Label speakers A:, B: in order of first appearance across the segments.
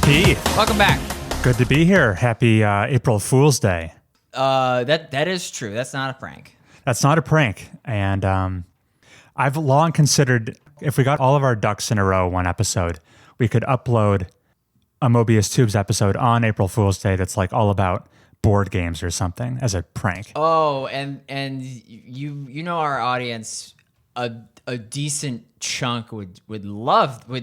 A: Heath,
B: Welcome back.
A: good to be here. Happy April Fool's Day.
B: That is true. That's not a prank.
A: That's not a prank. And I've long considered if we got all of our ducks in a row one episode, we could upload a Mobius Tubes episode on April Fool's Day that's like all about board games or something as a prank.
B: Oh, and you know our audience, a decent chunk would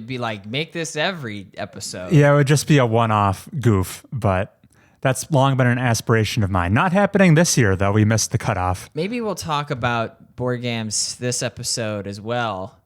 B: be like, make this every episode.
A: Yeah, it would just be a one-off goof, but that's long been an aspiration of mine. Not happening this year, though. We missed the cutoff.
B: Maybe we'll talk about board games this episode as well,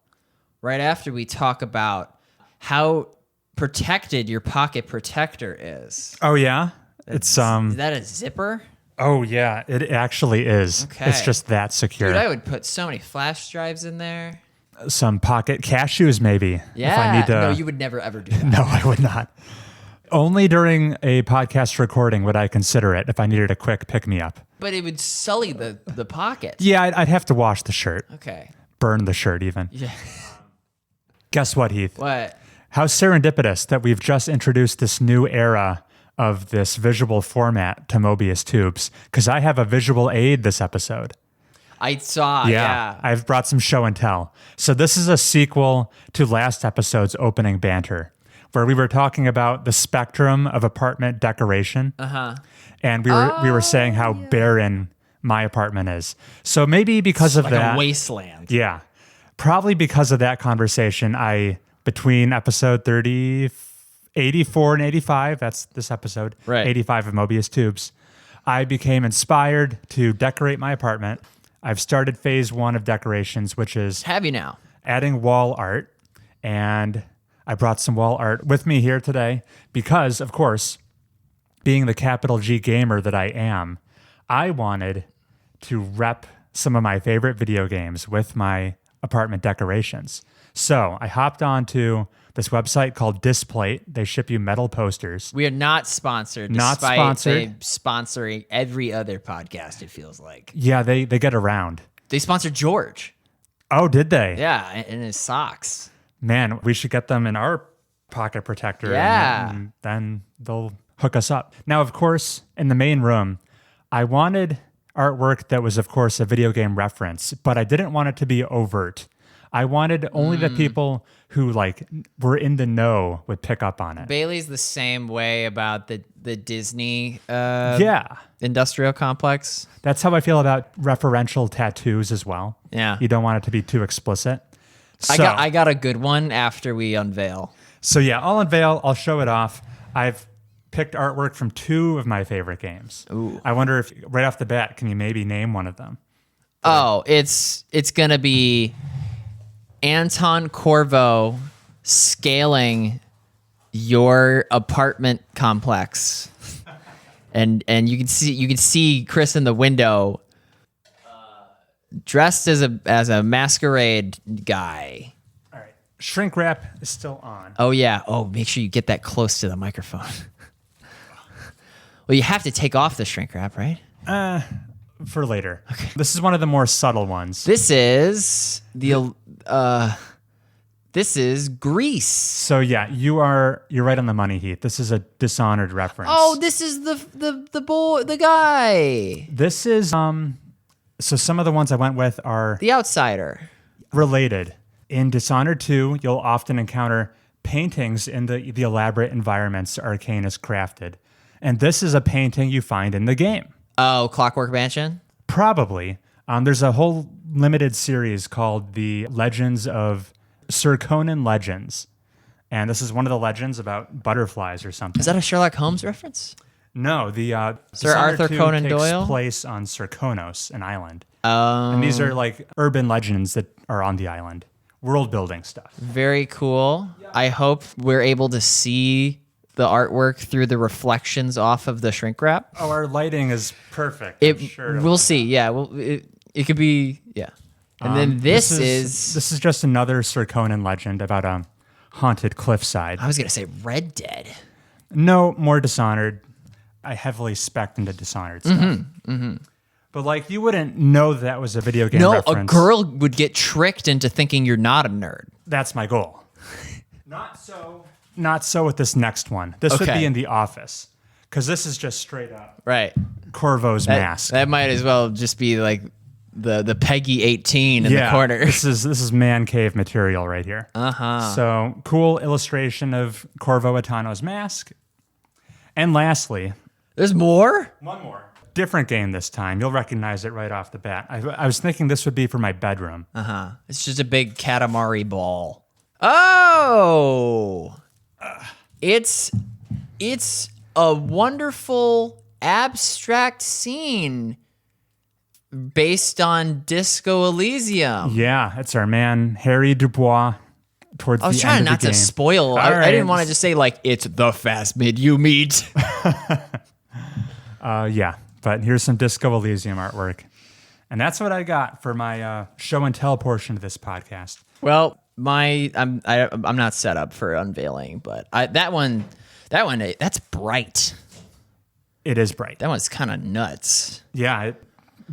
B: right after we talk about how protected your pocket protector is.
A: Oh, yeah?
B: Is that a zipper?
A: Oh, yeah, it actually is.
B: Okay.
A: It's just that secure.
B: Dude, I would put so many flash drives in there.
A: Some pocket cashews, maybe.
B: Yeah.
A: If I need to.
B: No, you would never ever do that.
A: No, I would not. Only during a podcast recording would I consider it if I needed a quick pick-me-up.
B: But it would sully the pocket.
A: Yeah, I'd have to wash the shirt.
B: Okay.
A: Burn the shirt, even.
B: Yeah.
A: Guess what, Heath?
B: What?
A: How serendipitous that we've just introduced this new era of this visual format to Mobius Tubes, because I have a visual aid this episode.
B: I saw, yeah.
A: I've brought some show and tell. So this is a sequel to last episode's opening banter, where we were talking about the spectrum of apartment decoration. And we were saying how barren my apartment is. So maybe because of
B: Like
A: that.
B: a wasteland.
A: Yeah. Probably because of that conversation, between episode 84 and 85, that's this episode,
B: Right.
A: 85 of Mobius Tubes, I became inspired to decorate my apartment. I've started phase 1 of decorations, which is
B: Have you now?
A: adding wall art. And I brought some wall art with me here today because, of course, being the capital G gamer that I am, I wanted to rep some of my favorite video games with my apartment decorations. So I hopped onto this website called Displate. They ship you metal posters.
B: We are not sponsored.
A: Not
B: despite
A: sponsored.
B: They sponsoring every other podcast, it feels like.
A: Yeah, they get around.
B: They sponsored George.
A: Oh, did they?
B: Yeah, and his socks.
A: Man, we should get them in our pocket protector.
B: Yeah.
A: And then they'll hook us up. Now, of course, in the main room, I wanted artwork that was, of course, a video game reference, but I didn't want it to be overt. I wanted only the people who were in the know would pick up on it.
B: Bailey's the same way about the Disney
A: Yeah.
B: industrial complex.
A: That's how I feel about referential tattoos as well.
B: Yeah.
A: You don't want it to be too explicit. So,
B: I got a good one after we unveil.
A: So yeah, I'll unveil, I'll show it off. I've picked artwork from 2 of my favorite games.
B: Ooh.
A: I wonder if right off the bat, can you maybe name one of them?
B: Oh, it's gonna be Anton Corvo scaling your apartment complex, and you can see Chris in the window, dressed as a masquerade guy.
A: All right. Shrink wrap is still on.
B: Oh yeah. Oh, make sure you get that close to the microphone. Well, you have to take off the shrink wrap, right?
A: For later. Okay. This is one of the more subtle ones.
B: This is this is Grease.
A: So yeah, you're right on the money, Heath. This is a Dishonored reference.
B: Oh, this is the guy.
A: This is so some of the ones I went with are
B: The Outsider.
A: related. In Dishonored 2, you'll often encounter paintings in the elaborate environments Arcane has crafted. And this is a painting you find in the game.
B: Oh, Clockwork Mansion?
A: Probably. There's a whole limited series called The Legends of Sir Conan Legends. And this is one of the legends about butterflies or something.
B: Is that a Sherlock Holmes reference?
A: No, the
B: Sir
A: Dishonored
B: Arthur
A: 2
B: Conan
A: takes
B: Doyle?
A: place on Sir Konos, an island.
B: Oh.
A: And these are like urban legends that are on the island. World building stuff.
B: Very cool. I hope we're able to see the artwork through the reflections off of the shrink wrap.
A: Oh, our lighting is perfect. I'm sure it'll
B: We'll
A: be
B: see. Yeah, well, it could be, yeah. And then this
A: is just another Sir Conan legend about a haunted cliffside.
B: I was going to say Red Dead.
A: No, more Dishonored. I heavily spec'd into Dishonored stuff. But you wouldn't know that was a video game reference.
B: A girl would get tricked into thinking you're not a nerd.
A: That's my goal. Not so Not so with this next one. This would
B: Okay.
A: be in the office, because this is just straight up
B: Right.
A: Corvo's mask.
B: That might as well just be like the Peggy 18 in the corner.
A: This is man cave material right here.
B: Uh-huh.
A: So cool illustration of Corvo Atano's mask. And lastly,
B: There's more?
A: one more. Different game this time. You'll recognize it right off the bat. I was thinking this would be for my bedroom.
B: Uh-huh. It's just a big Katamari ball. Oh! It's a wonderful abstract scene based on Disco Elysium.
A: Yeah, it's our man Harry Dubois towards the
B: I was
A: end
B: trying
A: of the
B: not to
A: game.
B: spoil. I
A: right.
B: didn't want to just say like it's the fast mid you meet.
A: Yeah, but here's some Disco Elysium artwork. And that's what I got for my show and tell portion of this podcast.
B: Well, I'm not set up for unveiling, but that's bright.
A: It is bright.
B: That one's kind of nuts.
A: Yeah, it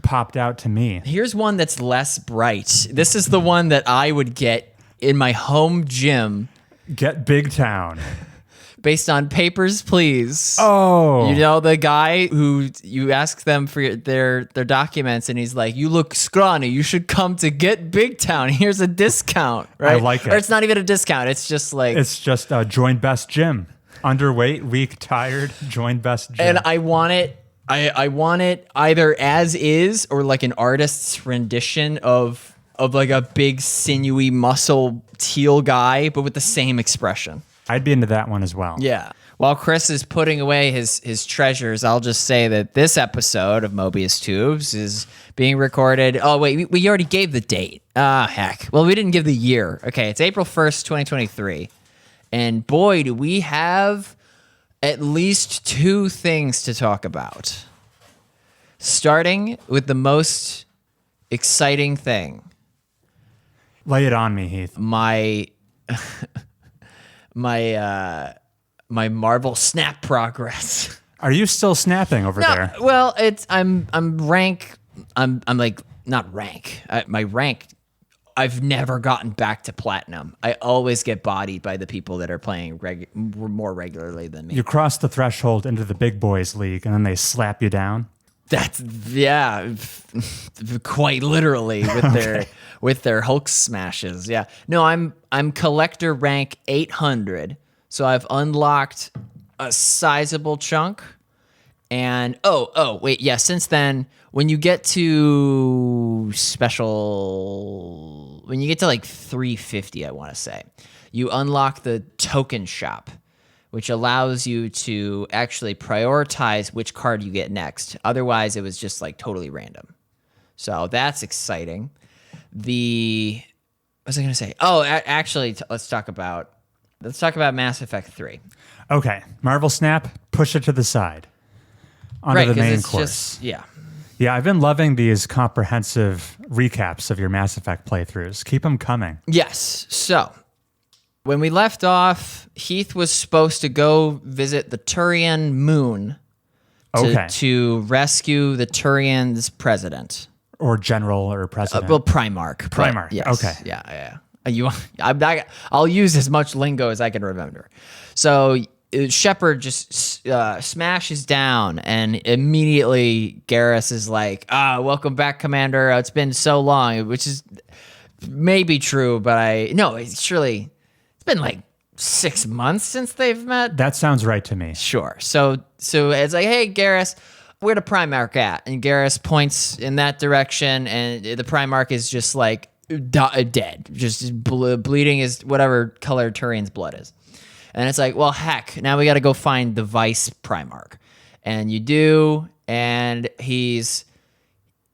A: popped out to me.
B: Here's one that's less bright. This is the one that I would get in my home gym
A: Get Big Town.
B: based on Papers, Please.
A: Oh.
B: You know, the guy who you ask them for their documents and he's like, you look scrawny. You should come to Get Big Town. Here's a discount, right?
A: I like it.
B: Or it's not even a discount. It's just like...
A: It's just join best gym. Underweight, weak, tired, join best gym.
B: And I want it. I want it either as is or like an artist's rendition of like a big sinewy muscle teal guy, but with the same expression.
A: I'd be into that one as well.
B: Yeah. While Chris is putting away his treasures, I'll just say that this episode of Mobius Tubes is being recorded. Oh, wait, we already gave the date. Heck. Well, we didn't give the year. Okay, it's April 1st, 2023. And boy, do we have at least two things to talk about. Starting with the most exciting thing.
A: Lay it on me, Heath.
B: My Marvel Snap progress.
A: Are you still snapping over there?
B: Well, I'm rank. I'm like not rank. My rank. I've never gotten back to platinum. I always get bodied by the people that are playing more regularly than me.
A: You cross the threshold into the big boys league, and then they slap you down.
B: That's quite literally with their Hulk smashes. Yeah. No, I'm collector rank 800. So I've unlocked a sizable chunk. And wait, yeah, since then when you get to like 350, I want to say, you unlock the token shop, which allows you to actually prioritize which card you get next. Otherwise, it was just like totally random. So that's exciting. What was I going to say? Oh, actually, let's talk about Mass Effect 3.
A: Okay, Marvel Snap, push it to the side. Onto the main course. Yeah, I've been loving these comprehensive recaps of your Mass Effect playthroughs. Keep them coming.
B: Yes. So when we left off, Heath was supposed to go visit the Turian moon to rescue the Turian's president.
A: Or general or president.
B: Primarch.
A: Primarch.
B: Yes.
A: Okay.
B: Yeah. I'll use as much lingo as I can remember. So Shepard just smashes down, and immediately Garrus is like, welcome back, Commander. It's been so long, which is maybe true, but it's been like 6 months since they've met.
A: That sounds right to me.
B: Sure. So it's like, hey, Garrus, where the Primarch at? And Garrus points in that direction, and the Primarch is just like dead, just bleeding his whatever color Turian's blood is. And it's like, well, heck, now we got to go find the Vice Primarch. And you do, and he's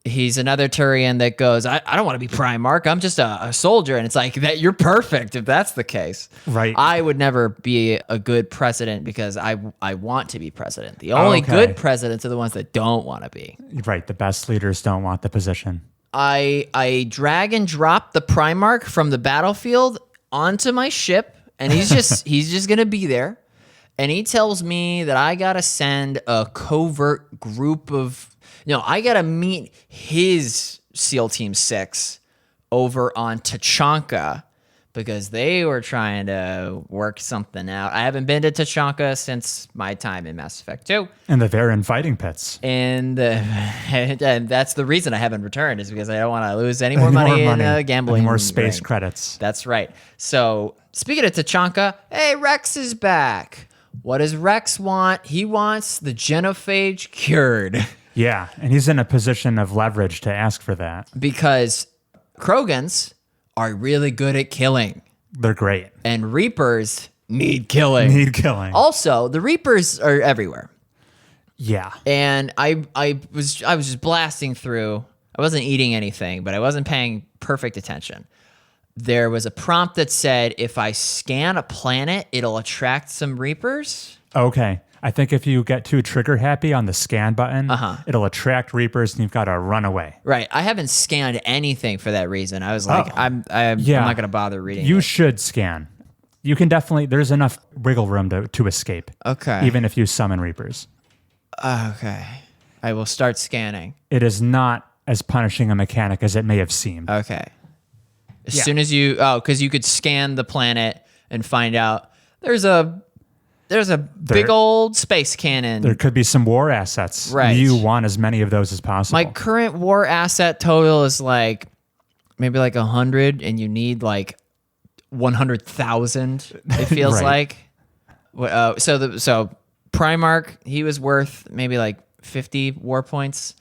B: another Turian that goes, I don't want to be Primarch. I'm just a soldier. And it's like, that you're perfect if that's the case.
A: Right.
B: I would never be a good president because I want to be president. The only good presidents are the ones that don't want to be.
A: Right. The best leaders don't want the position.
B: I drag and drop the Primarch from the battlefield onto my ship, and he's just gonna be there. And he tells me that I gotta send a covert group of I gotta meet his SEAL Team 6 over on Tachanka because they were trying to work something out. I haven't been to Tachanka since my time in Mass Effect 2.
A: And the Varen fighting pits.
B: And that's the reason I haven't returned, is because I don't want to lose any more money in gambling.
A: Any more space
B: ring.
A: credits.
B: That's right. So speaking of Tachanka, hey, Rex is back. What does Rex want? He wants the genophage cured.
A: Yeah, and he's in a position of leverage to ask for that.
B: Because Krogans are really good at killing.
A: They're great.
B: And Reapers need killing. Also, the Reapers are everywhere.
A: Yeah.
B: And I was just blasting through. I wasn't eating anything, but I wasn't paying perfect attention. There was a prompt that said, if I scan a planet, it'll attract some Reapers.
A: Okay. I think if you get too trigger happy on the scan button, it'll attract Reapers and you've got to run away.
B: Right. I haven't scanned anything for that reason. I was like, I'm not going to bother reading
A: You
B: it.
A: should scan. You can definitely, there's enough wiggle room to escape.
B: Okay.
A: Even if you summon Reapers.
B: Okay. I will start scanning.
A: It is not as punishing a mechanic as it may have seemed.
B: Okay. As soon as because you could scan the planet and find out there's a big old space cannon.
A: There could be some war assets.
B: Right.
A: You want as many of those as possible.
B: My current war asset total is like maybe like 100, and you need like 100,000. It feels
A: Right.
B: like. So Primarch, he was worth maybe like 50 war points.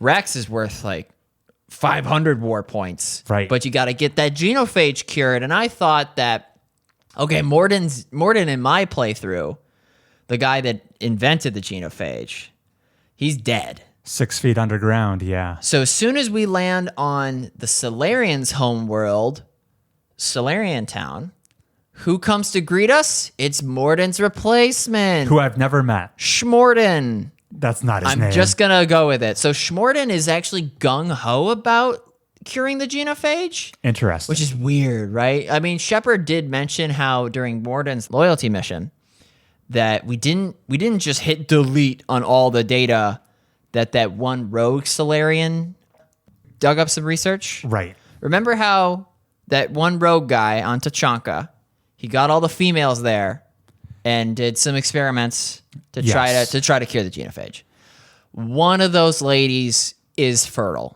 B: Rex is worth like 500 war points.
A: Right.
B: But you got to get that genophage cured, and I thought that. Okay, Morden in my playthrough, the guy that invented the genophage, he's dead.
A: 6 feet underground, yeah.
B: So as soon as we land on the Solarians' homeworld, Solarian Town, who comes to greet us? It's Morden's replacement.
A: Who I've never met.
B: Schmorden.
A: That's not his name.
B: I'm just going to go with it. So Schmorden is actually gung-ho about curing the genophage.
A: Interesting.
B: Which is weird, right? I mean, Shepard did mention how during Morden's loyalty mission that we didn't just hit delete on all the data that one rogue Solarian dug up some research.
A: Right.
B: Remember how that one rogue guy on Tachanka, he got all the females there and did some experiments to try to cure the genophage. One of those ladies is fertile.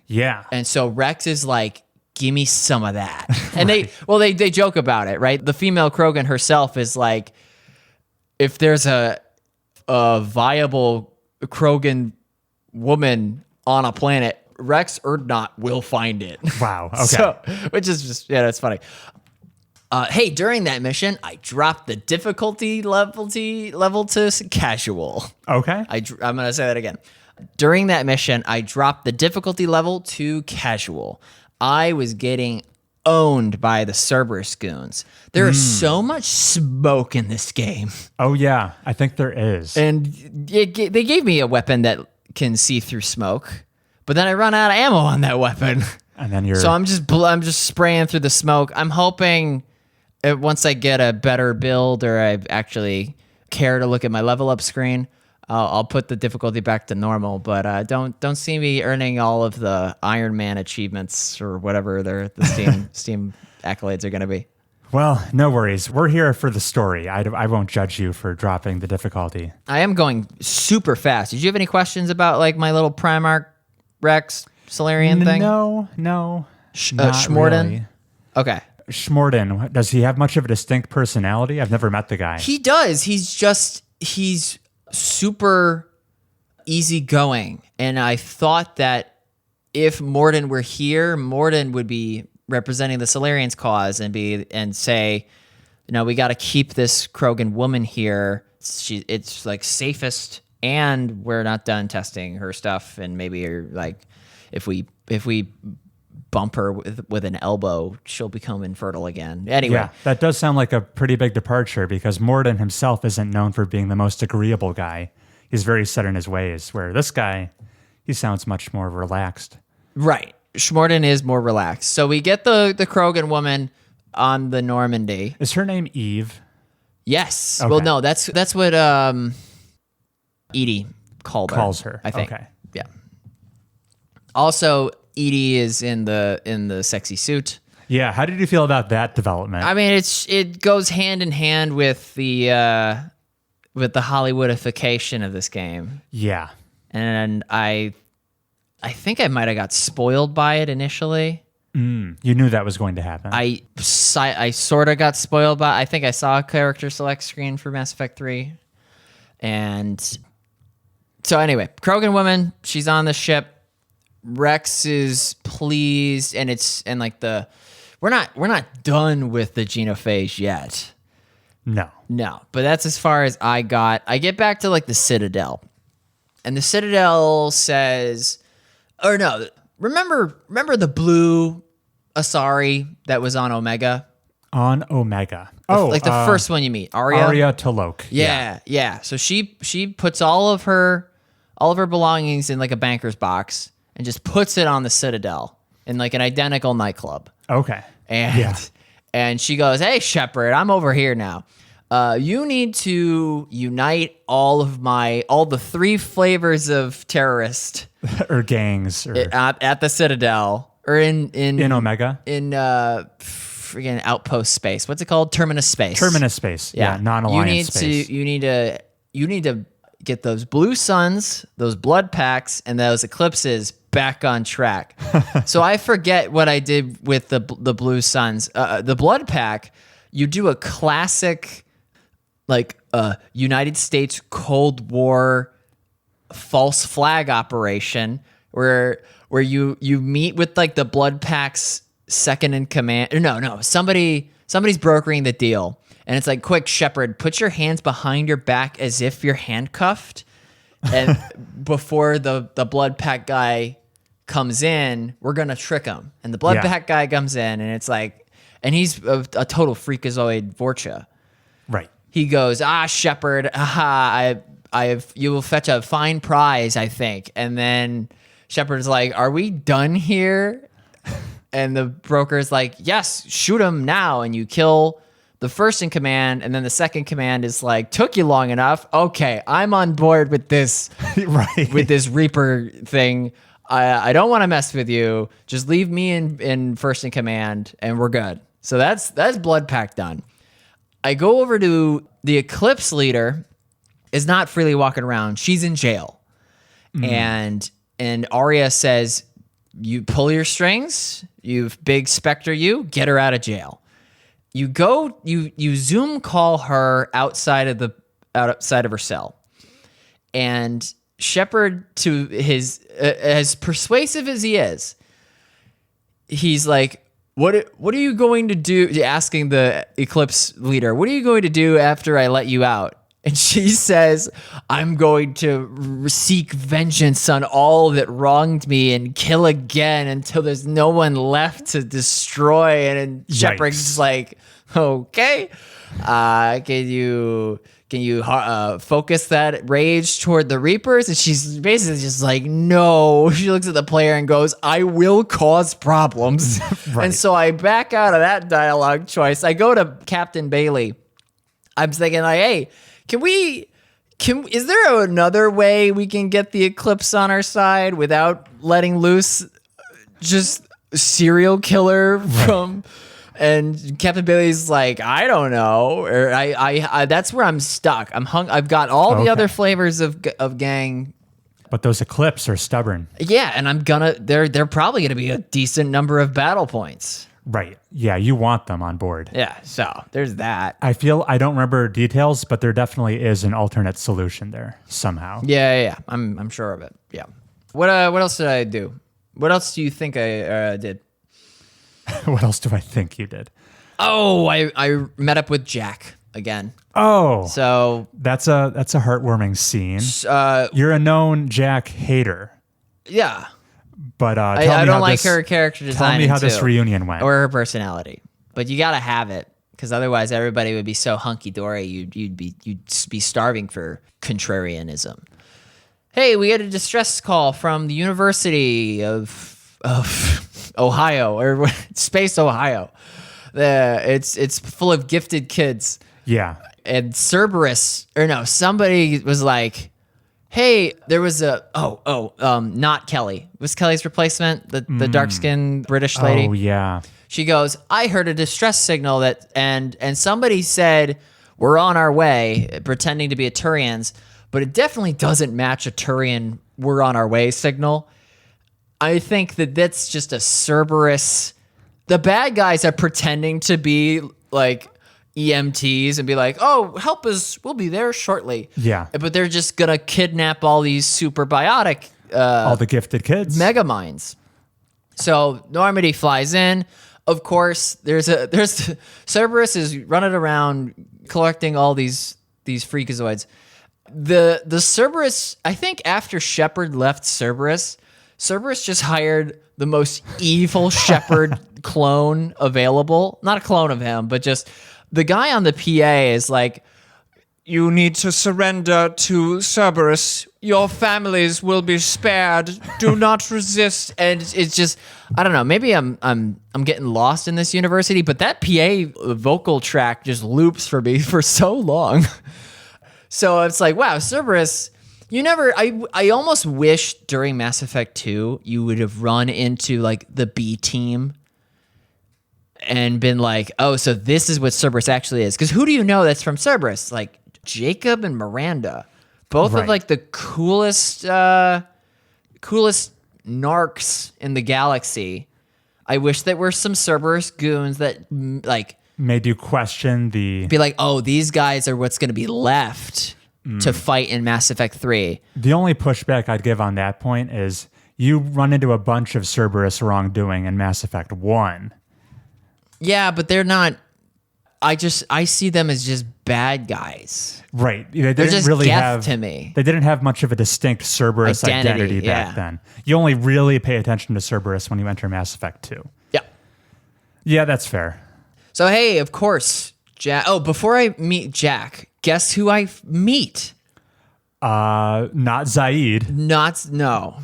A: Yeah.
B: And so Rex is like, give me some of that. And they joke about it, right? The female Krogan herself is like, if there's a viable Krogan woman on a planet, Rex or not will find it.
A: Wow. Okay.
B: So, which is just, that's funny. Hey, during that mission, I dropped the difficulty level to casual.
A: Okay.
B: I'm going to say that again. During that mission, I dropped the difficulty level to casual. I was getting owned by the Cerberus goons. There is so much smoke in this game.
A: Oh, yeah. I think there is.
B: And they gave me a weapon that can see through smoke, but then I run out of ammo on that weapon.
A: And then you're...
B: So I'm just spraying through the smoke. I'm hoping once I get a better build or I actually care to look at my level up screen, I'll put the difficulty back to normal, but don't see me earning all of the Iron Man achievements or whatever the Steam accolades are going to be.
A: Well, no worries. We're here for the story. I won't judge you for dropping the difficulty.
B: I am going super fast. Did you have any questions about like my little Primarch Rex Solarian thing?
A: No.
B: Schmorden?
A: Really.
B: Okay.
A: Schmorden, does he have much of a distinct personality? I've never met the guy.
B: He does. He's super easygoing. And I thought that if Morden were here, Morden would be representing the Solarians' cause and say, we got to keep this Krogan woman here. It's like safest, and we're not done testing her stuff. And maybe like if we bump her with an elbow, she'll become infertile again. Anyway.
A: Yeah, that does sound like a pretty big departure because Morden himself isn't known for being the most agreeable guy. He's very set in his ways, where this guy, he sounds much more relaxed.
B: Right. Schmorden is more relaxed. So we get the Krogan woman on the Normandy.
A: Is her name Eve?
B: Yes.
A: Okay.
B: Well, no, that's what Edie calls
A: her.
B: I think.
A: Okay.
B: Yeah. Also, Edie is in the sexy suit.
A: Yeah, how did you feel about that development?
B: I mean, it goes hand in hand with the Hollywoodification of this game,
A: Yeah.
B: and I think I might have got spoiled by it initially.
A: You knew that was going to happen.
B: I sort of got spoiled by. I think I saw a character select screen for Mass Effect 3, and so anyway, Krogan woman, she's on the ship. Rex is pleased, and we're not done with the genophage yet.
A: No,
B: but that's as far as I got. I get back to like the Citadel, and the Citadel says, or no, remember the blue Asari that was on Omega?
A: On Omega.
B: Like the first one you meet, Arya
A: Talok.
B: Yeah. So she puts all of her belongings in like a banker's box and just puts it on the Citadel in like an identical nightclub.
A: Okay.
B: And she goes, "Hey, Shepard, I'm over here now. You need to unite all the 3 flavors of terrorist
A: or gangs or
B: at the Citadel or in
A: Omega
B: in friggin' outpost space. What's it called? Terminus space.
A: Terminus space. Yeah, non-alliance space.
B: You need to get those blue suns, those blood packs, and those eclipses back on track." So I forget what I did with the blue suns. The blood pack, you do a classic like United States Cold War false flag operation where you meet with like the blood pack's second in command. No, somebody's brokering the deal. And it's like, "Quick, Shepard, put your hands behind your back as if you're handcuffed. And before the blood pack guy comes in, we're going to trick him." And the blood pack guy comes in, and it's like, and he's a total freakazoid Vorcha.
A: Right.
B: He goes, "Shepard, you will fetch a fine prize, I think." And then Shepard's like, "Are we done here?" And the broker's like, "Yes, shoot him now." And you kill the first in command, and then the second command is like, "Took you long enough. Okay, I'm on board with this,
A: right?
B: With this Reaper thing. I don't want to mess with you. Just leave me in first in command, and we're good." So that's blood pack done. I go over to the Eclipse leader is not freely walking around. She's in jail, and Arya says, "You pull your strings. You big Spectre. You get her out of jail." You go, you Zoom call her outside of her cell, and Shepard, to his as persuasive as he is, he's like, "What are you going to do?" Asking the Eclipse leader, "What are you going to do after I let you out?" And she says, "I'm going to seek vengeance on all that wronged me and kill again until there's no one left to destroy." And Shepard's like, "Okay, can you focus that rage toward the Reapers?" And she's basically just like, "No." She looks at the player and goes, "I will cause problems." Right. And so I back out of that dialogue choice. I go to Captain Bailey. I'm thinking like, "Hey, is there another way we can get the Eclipse on our side without letting loose just serial killer from..." And Captain Bailey's like, "I don't know." Or I that's where I'm stuck. I've got all the other flavors of gang,
A: but those Eclipse are stubborn.
B: Yeah, and they're probably gonna be a decent number of battle points.
A: Right. Yeah, you want them on board.
B: Yeah, so there's that.
A: I don't remember details, but there definitely is an alternate solution there somehow.
B: Yeah. I'm sure of it. Yeah. What else did I do? What else do you think I did?
A: What else do I think you did?
B: Oh, I met up with Jack again.
A: Oh,
B: so
A: that's a heartwarming scene. You're a known Jack hater.
B: Yeah.
A: But
B: I don't like her character design.
A: Tell me how this reunion went,
B: or her personality. But you gotta have it, because otherwise everybody would be so hunky dory. You'd be starving for contrarianism. Hey, we had a distress call from the University of Ohio, or Space Ohio. It's full of gifted kids.
A: Yeah.
B: And somebody was like, "Hey, there was not Kelly. It was Kelly's replacement, the dark-skinned British lady."
A: Oh, yeah.
B: She goes, I heard a distress signal that and somebody said we're on our way, pretending to be a Turians, but it definitely doesn't match a Turian we're on our way signal. I think that that's just a Cerberus. The bad guys are pretending to be like EMTs and be like, oh, help us, we'll be there shortly.
A: Yeah.
B: But they're just gonna kidnap all these super biotic
A: all the gifted kids.
B: mega minds. So Normandy flies in. Of course, there's Cerberus is running around collecting all these freakazoids. The Cerberus, I think after Shepard left Cerberus just hired the most evil Shepard clone available. Not a clone of him, but just the guy on the PA is like, you need to surrender to Cerberus. Your families will be spared. Do not resist. And it's just, I don't know. Maybe I'm getting lost in this university, but that PA vocal track just loops for me for so long. So it's like, wow, Cerberus. You never. I almost wish during Mass Effect 2 you would have run into like the B team and been like, oh, so this is what Cerberus actually is. Because who do you know that's from Cerberus? Like Jacob and Miranda, both of like the coolest narcs in the galaxy. I wish there were some Cerberus goons that like
A: made you question
B: be like, oh, these guys are what's going to be left to fight in Mass Effect 3.
A: The only pushback I'd give on that point is you run into a bunch of Cerberus wrongdoing in Mass Effect 1.
B: Yeah, but they're not. I see them as just bad guys.
A: Right. They
B: They're
A: didn't
B: just
A: really
B: Geth
A: have
B: to me.
A: They didn't have much of a distinct Cerberus identity back
B: yeah.
A: then. You only really pay attention to Cerberus when you enter Mass Effect 2.
B: Yeah.
A: Yeah, that's fair.
B: So hey, of course, Jack. Oh, before I meet Jack, guess who I meet?
A: Not Zaid.
B: No.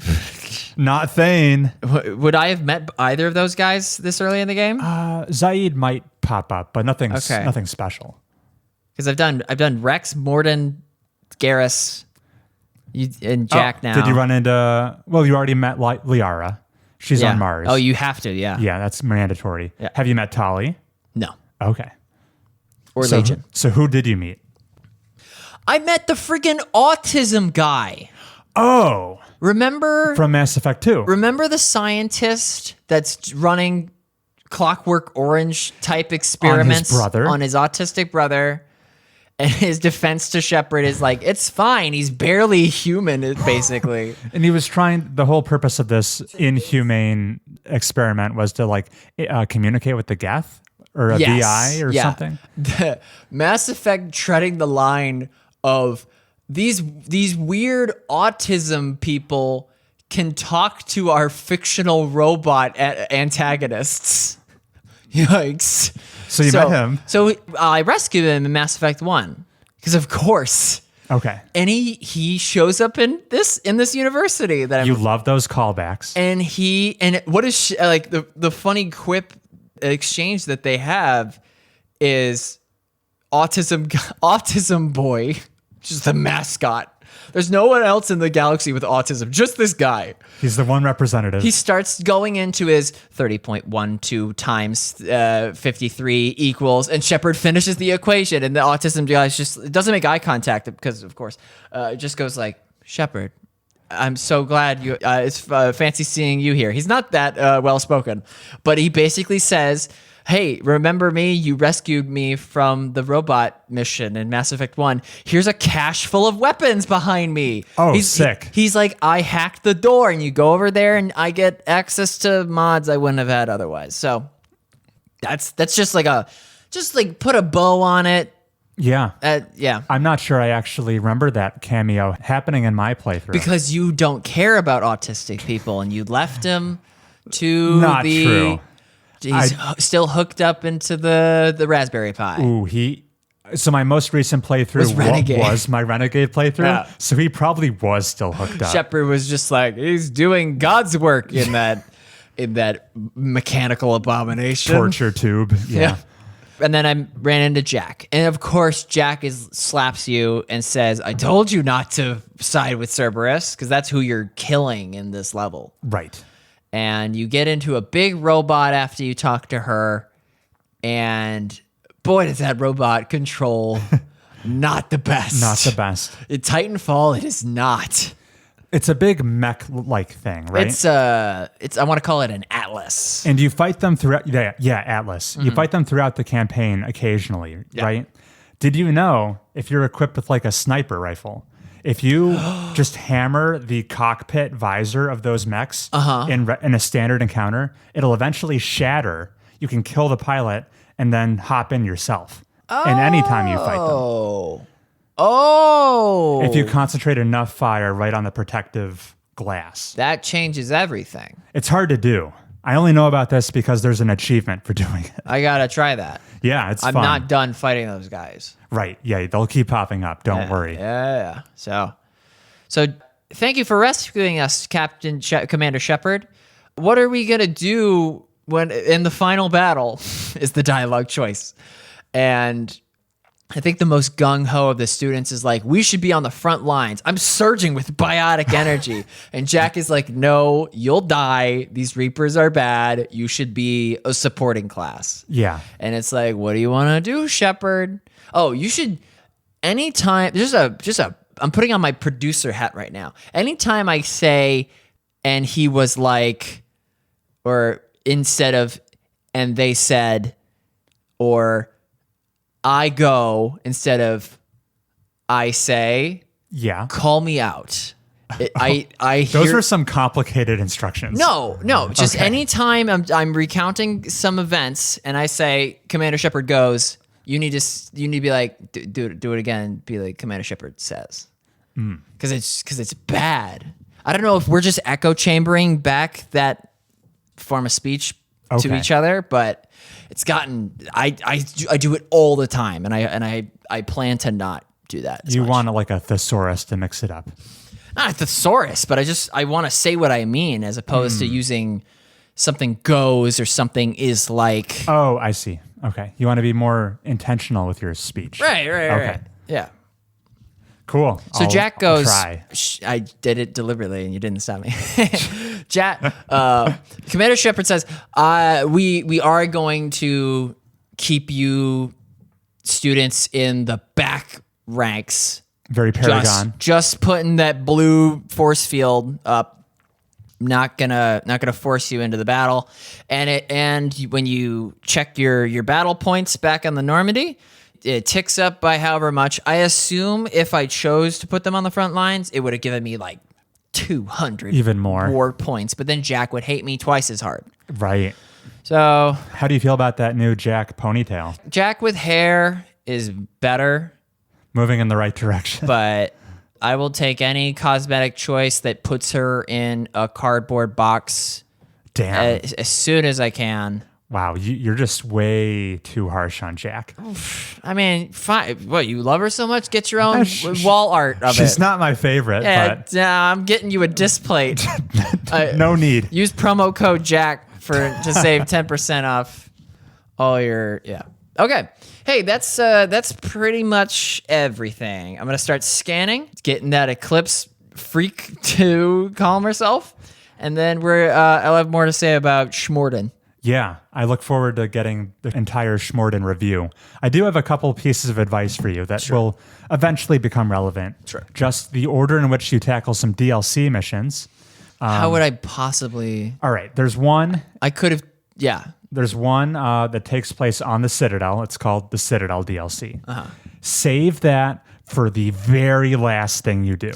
A: Not Thane.
B: Would I have met either of those guys this early in the game?
A: Zaid might pop up, but nothing special.
B: Because I've done Rex, Morden, Garrus, and Jack now.
A: Did you run into? Well, you already met Liara. She's on Mars.
B: Oh, you have to. Yeah.
A: Yeah, that's mandatory.
B: Yeah.
A: Have you met Tali?
B: No.
A: Okay.
B: Or Legion.
A: So who did you meet?
B: I met the freaking autism guy.
A: Oh.
B: Remember?
A: From Mass Effect 2.
B: Remember the scientist that's running Clockwork Orange type experiments on his autistic brother? And his defense to Shepard is like, it's fine. He's barely human, basically.
A: And he was trying, the whole purpose of this inhumane experiment was to like communicate with the Geth or a VI or something.
B: The Mass Effect treading the line of these weird autism people can talk to our fictional robot antagonists. Yikes.
A: So you met him.
B: So I rescued him in Mass Effect 1 because of course.
A: Okay.
B: And he shows up in this university that
A: you love those callbacks.
B: And what is like the funny quip exchange that they have is autism boy, just the mascot. There's no one else in the galaxy with autism, just this guy.
A: He's the one representative.
B: He starts going into his 30.12 times 53 equals, and Shepard finishes the equation, and the autism guy just doesn't make eye contact because, of course, it just goes like, Shepard, I'm so glad you. It's fancy seeing you here. He's not that well spoken, but he basically says, hey, remember me? You rescued me from the robot mission in Mass Effect 1. Here's a cache full of weapons behind me.
A: Oh, sick.
B: He's like, I hacked the door, and you go over there, and I get access to mods I wouldn't have had otherwise. So that's just like put a bow on it.
A: Yeah.
B: Yeah.
A: I'm not sure I actually remember that cameo happening in my playthrough.
B: Because you don't care about autistic people, and you left him to
A: not true.
B: He's still hooked up into the Raspberry Pi.
A: Ooh, so my most recent playthrough was my Renegade playthrough. Yeah. So he probably was still hooked up.
B: Shepard was just like, he's doing God's work in that mechanical abomination.
A: Torture tube. Yeah.
B: And then I ran into Jack. And of course, Jack slaps you and says, I told you not to side with Cerberus, because that's who you're killing in this level.
A: Right.
B: and you get into a big robot after you talk to her, and boy, does that robot control not the best.
A: Not the best.
B: In Titanfall, it is not.
A: It's a big mech-like thing, right?
B: It's I want to call it an Atlas.
A: And you fight them throughout. Yeah, Atlas. You fight them throughout the campaign occasionally, right? Did you know if you're equipped with like a sniper rifle, if you just hammer the cockpit visor of those mechs in a standard encounter, it'll eventually shatter. You can kill the pilot and then hop in yourself. And anytime you fight them.
B: Oh.
A: If you concentrate enough fire right on the protective glass.
B: That changes everything.
A: It's hard to do. I only know about this because there's an achievement for doing it.
B: I gotta try that.
A: Yeah, it's
B: I'm
A: fun.
B: not done fighting those guys.
A: Right. Yeah, they'll keep popping up. Don't worry.
B: Yeah. So thank you for rescuing us, Commander Shepard. What are we gonna do when in the final battle is the dialogue choice. And I think the most gung-ho of the students is like, we should be on the front lines. I'm surging with biotic energy. And Jack is like, no, you'll die. These Reapers are bad. You should be a supporting class.
A: Yeah.
B: And it's like, what do you want to do, Shepard? Oh, you should, anytime, I'm putting on my producer hat right now. Anytime I say, and he was like, or instead of, and they said, or I go instead of I say.
A: Yeah.
B: Call me out. I
A: Those are some complicated instructions.
B: No. Just anytime I'm recounting some events and I say Commander Shepard goes, you need to be like do it again. Be like Commander Shepard says, because it's bad. I don't know if we're just echo chambering back that form of speech to each other, but. It's gotten. I do it all the time, and I plan to not do that.
A: You want like a thesaurus to mix it up.
B: Not a thesaurus, but I want to say what I mean as opposed to using something goes or something is like.
A: Oh, I see. Okay, you want to be more intentional with your speech.
B: Right.
A: Okay.
B: Right. Yeah.
A: Cool.
B: So Jack goes.
A: Try.
B: I did it deliberately, and you didn't stop me. Jack, Commander Shepard says, "We are going to keep you students in the back ranks.
A: Very Paragon.
B: Just putting that blue force field up. Not gonna force you into the battle. And when you check your battle points back on the Normandy." It ticks up by however much. I assume if I chose to put them on the front lines, it would have given me like 200
A: even more
B: war points. But then Jack would hate me twice as hard.
A: Right.
B: So,
A: how do you feel about that new Jack ponytail?
B: Jack with hair is better.
A: Moving in the right direction.
B: But I will take any cosmetic choice that puts her in a cardboard box.
A: Damn.
B: As soon as I can.
A: Wow, you're just way too harsh on Jack.
B: I mean, fine. What, you love her so much? Get your own wall art of it.
A: She's not my favorite.
B: Yeah,
A: but
B: I'm getting you a disc plate.
A: no need.
B: Use promo code Jack to save 10% off all your Okay. Hey, that's pretty much everything. I'm gonna start scanning, getting that Eclipse freak to calm herself, and then I'll have more to say about Schmorden.
A: Yeah, I look forward to getting the entire Schmorden review. I do have a couple pieces of advice for you that will eventually become relevant.
B: Sure.
A: Just the order in which you tackle some DLC missions.
B: How would I possibly?
A: All right, there's one.
B: I could have. Yeah.
A: There's one that takes place on the Citadel. It's called the Citadel DLC. Save that for the very last thing you do.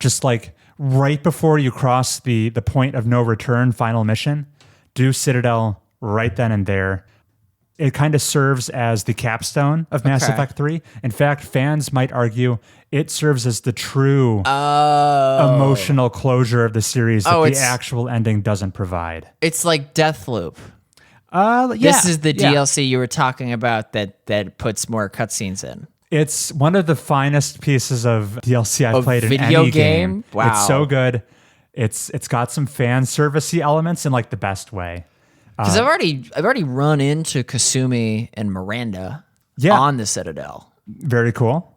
A: Just like right before you cross the point of no return final mission, do Citadel right then and there. It kind of serves as the capstone of Mass Effect 3. In fact, fans might argue it serves as the true emotional closure of the series that the actual ending doesn't provide.
B: It's like Deathloop.
A: Yeah.
B: This is the DLC you were talking about that puts more cutscenes in.
A: It's one of the finest pieces of DLC I've played in
B: video
A: any game.
B: Wow.
A: It's so good. It's got some fan servicey elements in like the best way.
B: Because I've already run into Kasumi and Miranda on the Citadel.
A: Very cool.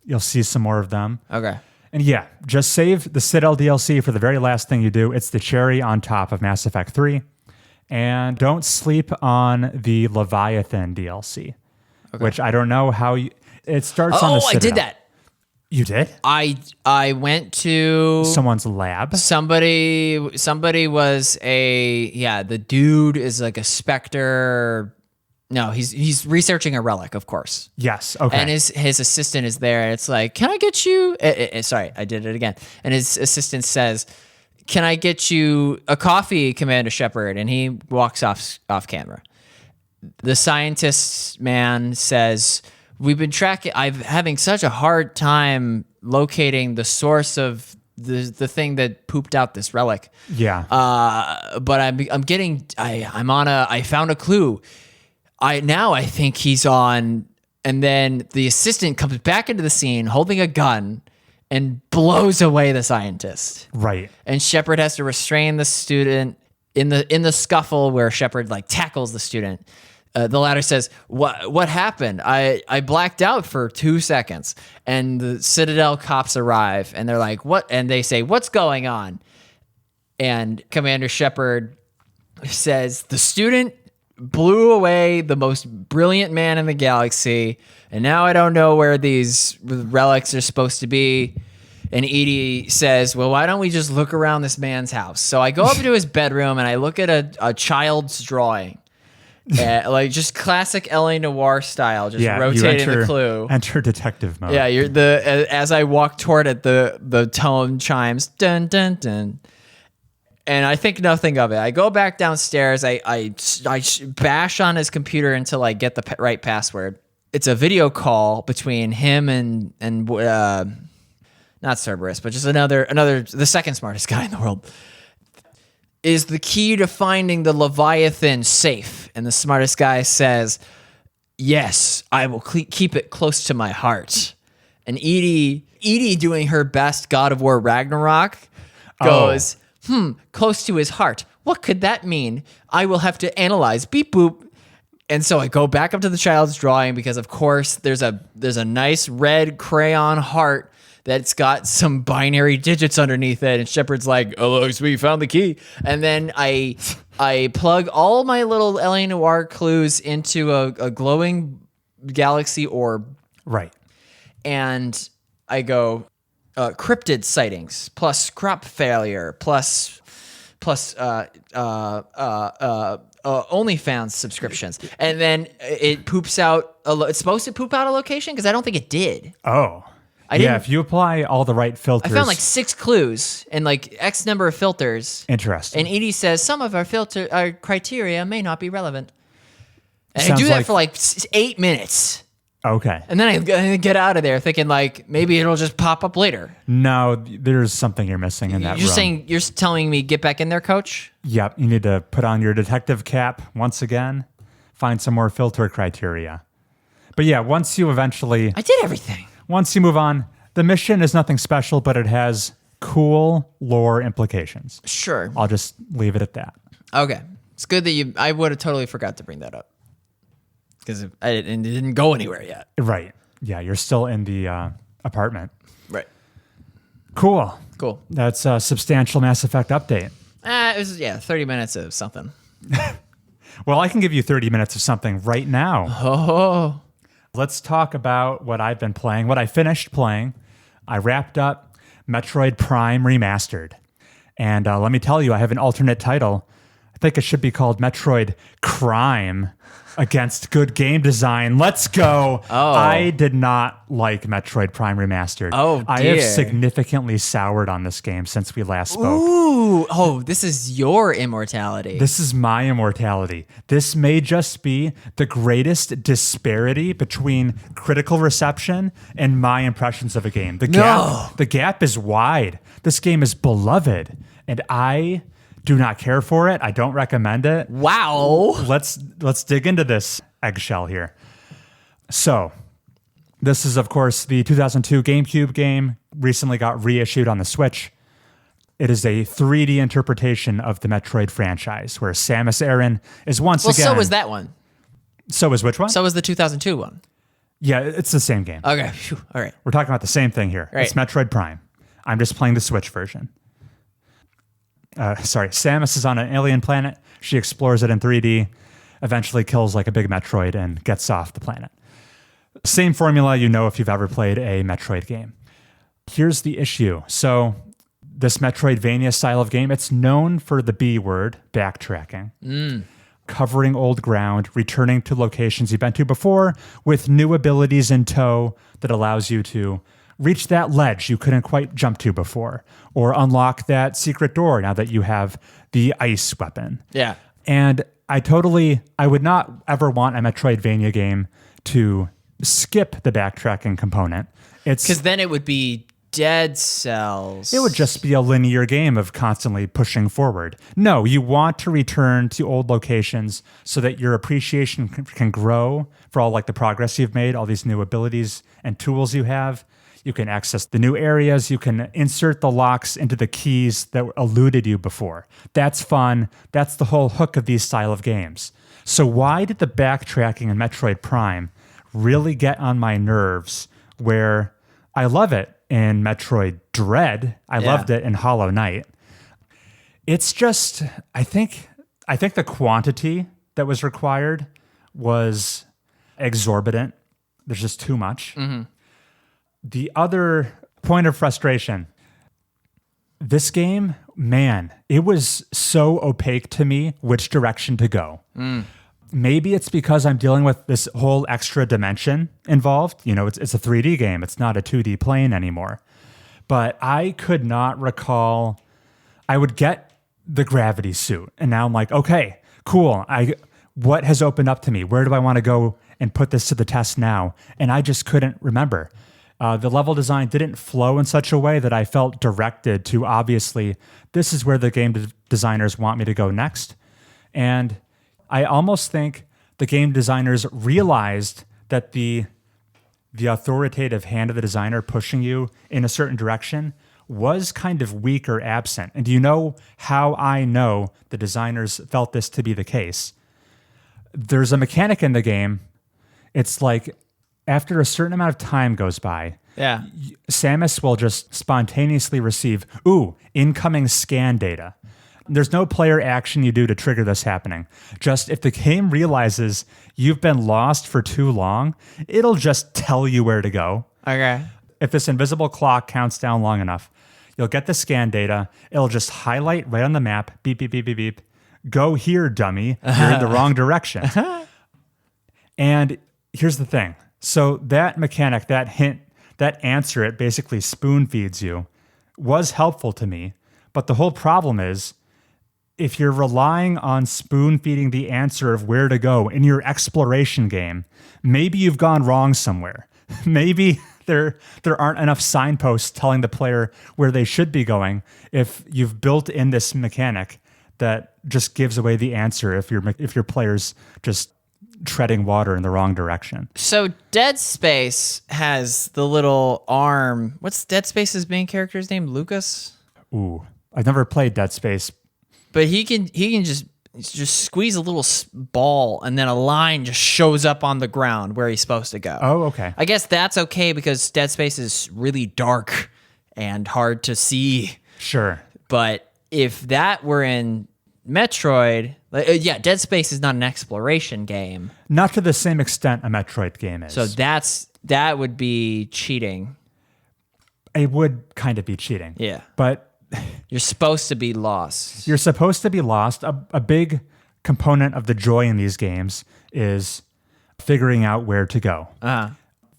A: You'll see some more of them.
B: Okay.
A: And yeah, just save the Citadel DLC for the very last thing you do. It's the cherry on top of Mass Effect 3. And don't sleep on the Leviathan DLC, which I don't know how you... It starts on the Citadel.
B: I did that.
A: You did?
B: I went to
A: someone's lab.
B: Somebody was the dude is like a Spectre. No, he's researching a relic, of course.
A: Yes. Okay.
B: And his assistant is there, and it's like, can I get you? Sorry, I did it again. And his assistant says, can I get you a coffee, Commander Shepard? And he walks off camera. The scientist man says, we've been tracking. I'm having such a hard time locating the source of the thing that pooped out this relic.
A: Yeah.
B: But I found a clue. I think he's on. And then the assistant comes back into the scene holding a gun and blows away the scientist.
A: Right.
B: And Shepard has to restrain the student in the scuffle where Shepard like tackles the student. The latter says, "What happened? I blacked out for 2 seconds." And the Citadel cops arrive, and they're like, "What?" And they say, "What's going on?" And Commander Shepard says, "The student blew away the most brilliant man in the galaxy, and now I don't know where these relics are supposed to be." And Edie says, "Well, why don't we just look around this man's house?" So I go up into his bedroom, and I look at a child's drawing. Like just classic LA Noire style, just rotating the clue.
A: Enter detective mode.
B: Yeah, as I walk toward it, the tone chimes, dun dun dun, and I think nothing of it. I go back downstairs. I bash on his computer until I get the right password. It's a video call between him and not Cerberus, but just another the second smartest guy in the world. Is the key to finding the Leviathan safe? And the smartest guy says, "Yes, I will keep it close to my heart." And Edie doing her best God of War Ragnarok goes, close to his heart. What could that mean? I will have to analyze. Beep boop. And so I go back up to the child's drawing because of course there's a nice red crayon heart that's got some binary digits underneath it, and Shepard's like, "Oh, we found the key." And then I plug all my little LA Noire clues into a glowing galaxy orb.
A: Right.
B: And I go, cryptid sightings, plus crop failure, plus OnlyFans subscriptions. And then it poops out, it's supposed to poop out a location? Because I don't think it did.
A: Oh. If you apply all the right filters.
B: I found like 6 clues and like X number of filters.
A: Interesting.
B: And Edie says some of our criteria may not be relevant. And I do that for like 8 minutes.
A: Okay.
B: And then I get out of there thinking like maybe it'll just pop up later.
A: No, there's something you're missing in that room.
B: You're telling me get back in there, coach? Yep.
A: You need to put on your detective cap once again, find some more filter criteria. But yeah, once you eventually...
B: I did everything.
A: Once you move on, the mission is nothing special, but it has cool lore implications.
B: Sure.
A: I'll just leave it at that.
B: Okay. It's good that I would have totally forgot to bring that up. Because it didn't go anywhere yet.
A: Right. Yeah, you're still in the apartment.
B: Right.
A: Cool.
B: That's
A: a substantial Mass Effect update.
B: It was, 30 minutes of something.
A: Well, I can give you 30 minutes of something right now.
B: Oh.
A: Let's talk about what I've been playing, what I finished playing. I wrapped up Metroid Prime Remastered. And let me tell you, I have an alternate title. I think it should be called Metroid Crime Against Good Game Design. Let's go.
B: Oh.
A: I did not like Metroid Prime Remastered.
B: Oh, dear.
A: I have significantly soured on this game since we last spoke.
B: Ooh. Oh, this is your immortality.
A: This is my immortality. This may just be the greatest disparity between critical reception and my impressions of a game. The gap is wide. This game is beloved, and I do not care for it. I don't recommend it.
B: Wow.
A: Let's dig into this eggshell here. So, this is, of course, the 2002 GameCube game, recently got reissued on the Switch. It is a 3D interpretation of the Metroid franchise, where Samus Aran is once again...
B: Well, so was that one.
A: So was which one?
B: So was the 2002 one.
A: Yeah, it's the same game.
B: Okay. Phew. All right.
A: We're talking about the same thing here.
B: Right.
A: It's Metroid Prime. I'm just playing the Switch version. Samus is on an alien planet. She explores it in 3D, eventually kills like a big Metroid and gets off the planet. Same formula, if you've ever played a Metroid game. Here's the issue. So this Metroidvania style of game, it's known for the B word, backtracking. Covering old ground, returning to locations you've been to before with new abilities in tow that allows you to reach that ledge you couldn't quite jump to before, or unlock that secret door now that you have the ice weapon.
B: Yeah.
A: And I would not ever want a Metroidvania game to skip the backtracking component.
B: Because then it would be Dead Cells.
A: It would just be a linear game of constantly pushing forward. No, you want to return to old locations so that your appreciation can grow for all like the progress you've made, all these new abilities and tools you have. You can access the new areas. You can insert the locks into the keys that eluded you before. That's fun. That's the whole hook of these style of games. So why did the backtracking in Metroid Prime really get on my nerves, where I love it in Metroid Dread? I loved it in Hollow Knight. It's just, I think the quantity that was required was exorbitant. There's just too much. Mm-hmm. The other point of frustration, this game, man, it was so opaque to me which direction to go. Maybe it's because I'm dealing with this whole extra dimension involved. It's a 3D game. It's not a 2D plane anymore. But I could not recall. I would get the gravity suit, and now I'm like, okay, cool. What has opened up to me? Where do I want to go and put this to the test now? And I just couldn't remember. The level design didn't flow in such a way that I felt directed to, obviously, this is where the game designers want me to go next. And I almost think the game designers realized that the authoritative hand of the designer pushing you in a certain direction was kind of weak or absent. And do you know how I know the designers felt this to be the case? There's a mechanic in the game. It's like after a certain amount of time goes by, Samus will just spontaneously receive, incoming scan data. There's no player action you do to trigger this happening. Just if the game realizes you've been lost for too long, it'll just tell you where to go.
B: Okay.
A: If this invisible clock counts down long enough, you'll get the scan data. It'll just highlight right on the map, beep, beep, beep, beep, beep. Go here, dummy. You're in the wrong direction. And here's the thing. So that mechanic, that hint, that answer, it basically spoon feeds you, was helpful to me. But the whole problem is, if you're relying on spoon feeding the answer of where to go in your exploration game, maybe you've gone wrong somewhere. Maybe there aren't enough signposts telling the player where they should be going if you've built in this mechanic that just gives away the answer if your player's just treading water in the wrong direction.
B: So Dead Space has the little arm. What's Dead Space's main character's name? Lucas?
A: Ooh, I've never played Dead Space.
B: But he can just squeeze a little ball, and then a line just shows up on the ground where he's supposed to go.
A: Oh, okay.
B: I guess that's okay because Dead Space is really dark and hard to see.
A: Sure.
B: But if that were in Metroid, Dead Space is not an exploration game.
A: Not to the same extent a Metroid game is.
B: So that would be cheating.
A: It would kind of be cheating.
B: Yeah.
A: But
B: you're supposed to be lost.
A: You're supposed to be lost. A big component of the joy in these games is figuring out where to go.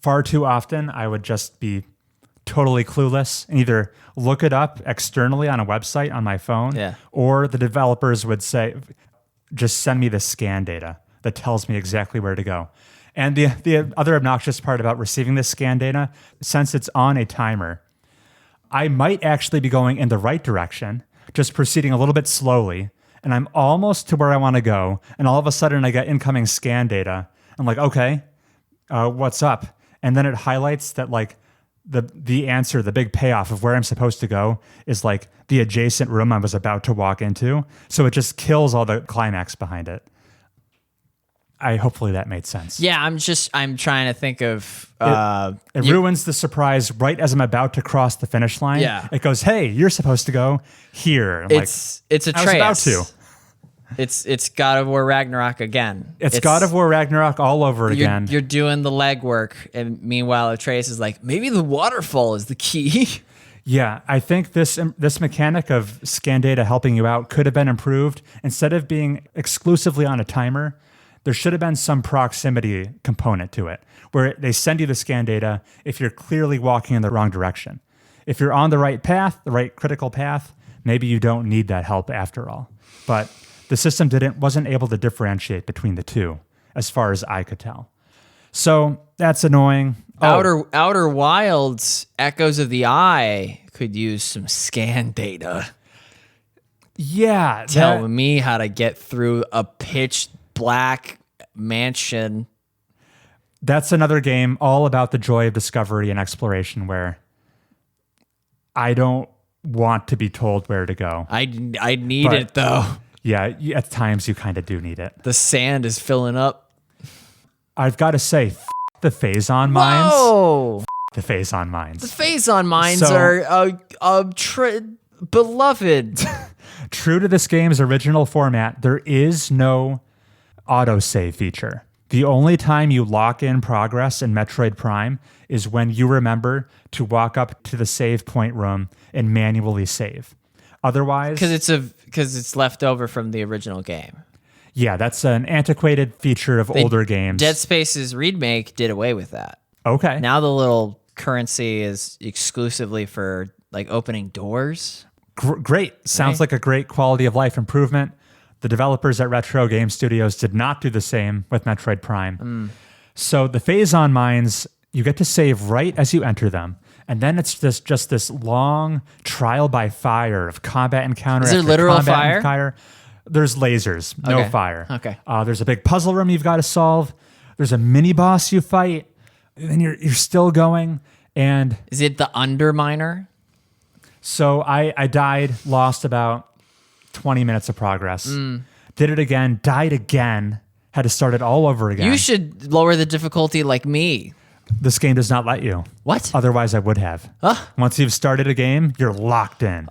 A: Far too often, I would just be totally clueless and either look it up externally on a website on my phone, or the developers would say, just send me the scan data that tells me exactly where to go. And the other obnoxious part about receiving this scan data, since it's on a timer, I might actually be going in the right direction, just proceeding a little bit slowly, and I'm almost to where I want to go, and all of a sudden I get incoming scan data. I'm like, okay, what's up? And then it highlights that like the answer, the big payoff of where I'm supposed to go is like the adjacent room I was about to walk into. So it just kills all the climax behind it. hopefully that made sense.
B: Yeah, I'm trying to think of
A: It ruins the surprise right as I'm about to cross the finish line.
B: Yeah.
A: It goes, hey, you're supposed to go here. I'm
B: it's
A: I
B: Atreus.
A: was about to.
B: It's God of War Ragnarok again.
A: It's God of War Ragnarok all over again.
B: You're doing the legwork, and meanwhile Atreus is like, maybe the waterfall is the key.
A: Yeah, I think this mechanic of scan data helping you out could have been improved. Instead of being exclusively on a timer, there should have been some proximity component to it, where they send you the scan data if you're clearly walking in the wrong direction. If you're on the right path, the right critical path, maybe you don't need that help after all. But the system wasn't able to differentiate between the two, as far as I could tell. So that's annoying.
B: Outer Wilds, Echoes of the Eye could use some scan data.
A: Yeah.
B: Tell me how to get through a pitch black mansion.
A: That's another game all about the joy of discovery and exploration where I don't want to be told where to go.
B: I need it though.
A: Yeah, at times you kind of do need it.
B: The sand is filling up.
A: I've got to say, the Phazon mines.
B: Whoa!
A: The Phazon mines.
B: The Phazon mines are beloved.
A: True to this game's original format, there is no autosave feature. The only time you lock in progress in Metroid Prime is when you remember to walk up to the save point room and manually save. Otherwise,
B: because it's left over from the original game.
A: Yeah, that's an antiquated feature of older games.
B: Dead Space's remake did away with that.
A: Okay.
B: Now the little currency is exclusively for like opening doors.
A: Great. Sounds like a great quality of life improvement. The developers at Retro Game Studios did not do the same with Metroid Prime. So the Phazon mines, you get to save right as you enter them. And then it's just this long trial by fire of combat encounter.
B: Is there literal fire?
A: Encounter. There's lasers, no fire.
B: Okay.
A: There's a big puzzle room you've got to solve. There's a mini boss you fight. And then you're still going. And
B: is it the Underminer?
A: So I died, lost about 20 minutes of progress. Did it again, died again, had to start it all over again.
B: You should lower the difficulty like me.
A: This game does not let you.
B: What?
A: Otherwise, I would have. Once you've started a game, you're locked in.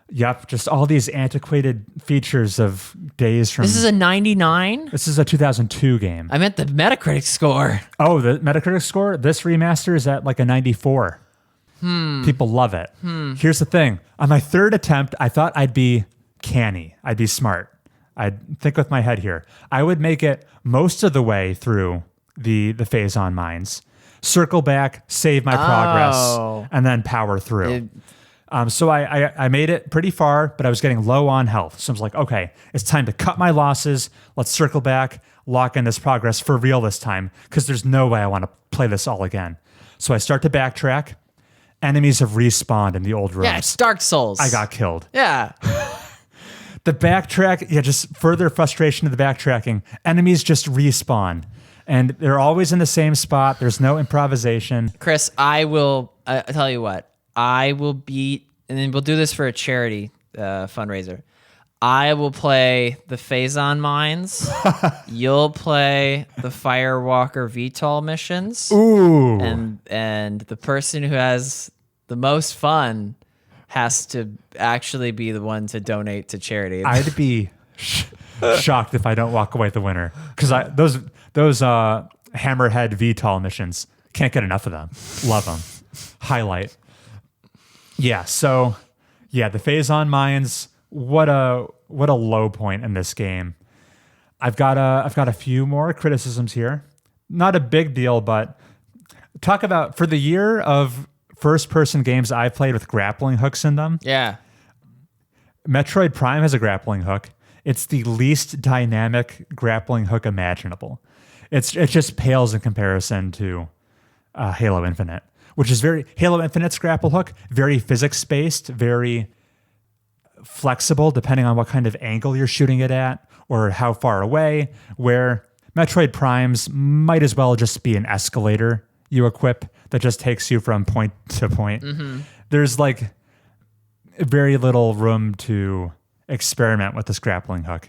A: Yep, just all these antiquated features of days from...
B: This is a 99?
A: This is a 2002 game.
B: I meant the Metacritic score.
A: Oh, the Metacritic score? This remaster is at like a 94. People love it. Here's the thing. On my third attempt, I thought I'd be canny. I'd be smart. I'd think with my head here. I would make it most of the way through the Phazon mines, circle back, save my progress, and then power through. So I made it pretty far, but I was getting low on health. So I was like, okay, it's time to cut my losses. Let's circle back, lock in this progress for real this time, because there's no way I want to play this all again. So I start to backtrack. Enemies have respawned in the old rooms.
B: Yeah, it's Dark Souls.
A: I got killed.
B: Yeah.
A: The backtrack, just further frustration of the backtracking. Enemies just respawn. And they're always in the same spot. There's no improvisation.
B: Chris, I'll tell you what. I will beat, and then we'll do this for a charity fundraiser. I will play the Phazon mines. You'll play the Firewalker VTOL missions.
A: Ooh.
B: And the person who has the most fun has to actually be the one to donate to charity.
A: I'd be shocked if I don't walk away the winner, because those Hammerhead VTOL missions, can't get enough of them. Love them. Highlight. Yeah. So yeah, the Phazon mines. What a low point in this game. I've got a few more criticisms here. Not a big deal, but talk about for the year of first-person games I've played with grappling hooks in them.
B: Yeah.
A: Metroid Prime has a grappling hook. It's the least dynamic grappling hook imaginable. It just pales in comparison to Halo Infinite, which is Halo Infinite's grapple hook, very physics-based, very flexible depending on what kind of angle you're shooting it at or how far away, where Metroid Prime's might as well just be an escalator you equip that just takes you from point to point. There's like very little room to experiment with this grappling hook.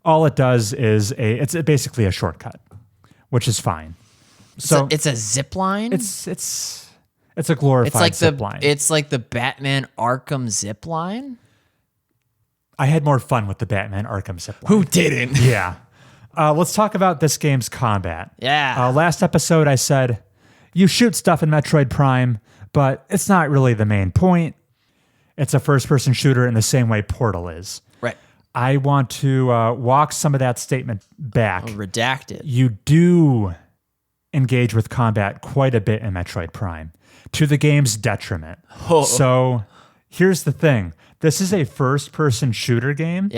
A: All it does is it's basically a shortcut, which is fine. So
B: it's a zip line.
A: it's a glorified zip line.
B: It's like the Batman Arkham zip line.
A: I had more fun with the Batman Arkham zip line.
B: Who didn't?
A: Yeah. Let's talk about this game's combat.
B: Yeah.
A: Last episode, I said, you shoot stuff in Metroid Prime, but it's not really the main point. It's a first-person shooter in the same way Portal is.
B: Right.
A: I want to walk some of that statement back.
B: Redacted.
A: You do engage with combat quite a bit in Metroid Prime, to the game's detriment.
B: Oh.
A: So here's the thing. This is a first-person shooter game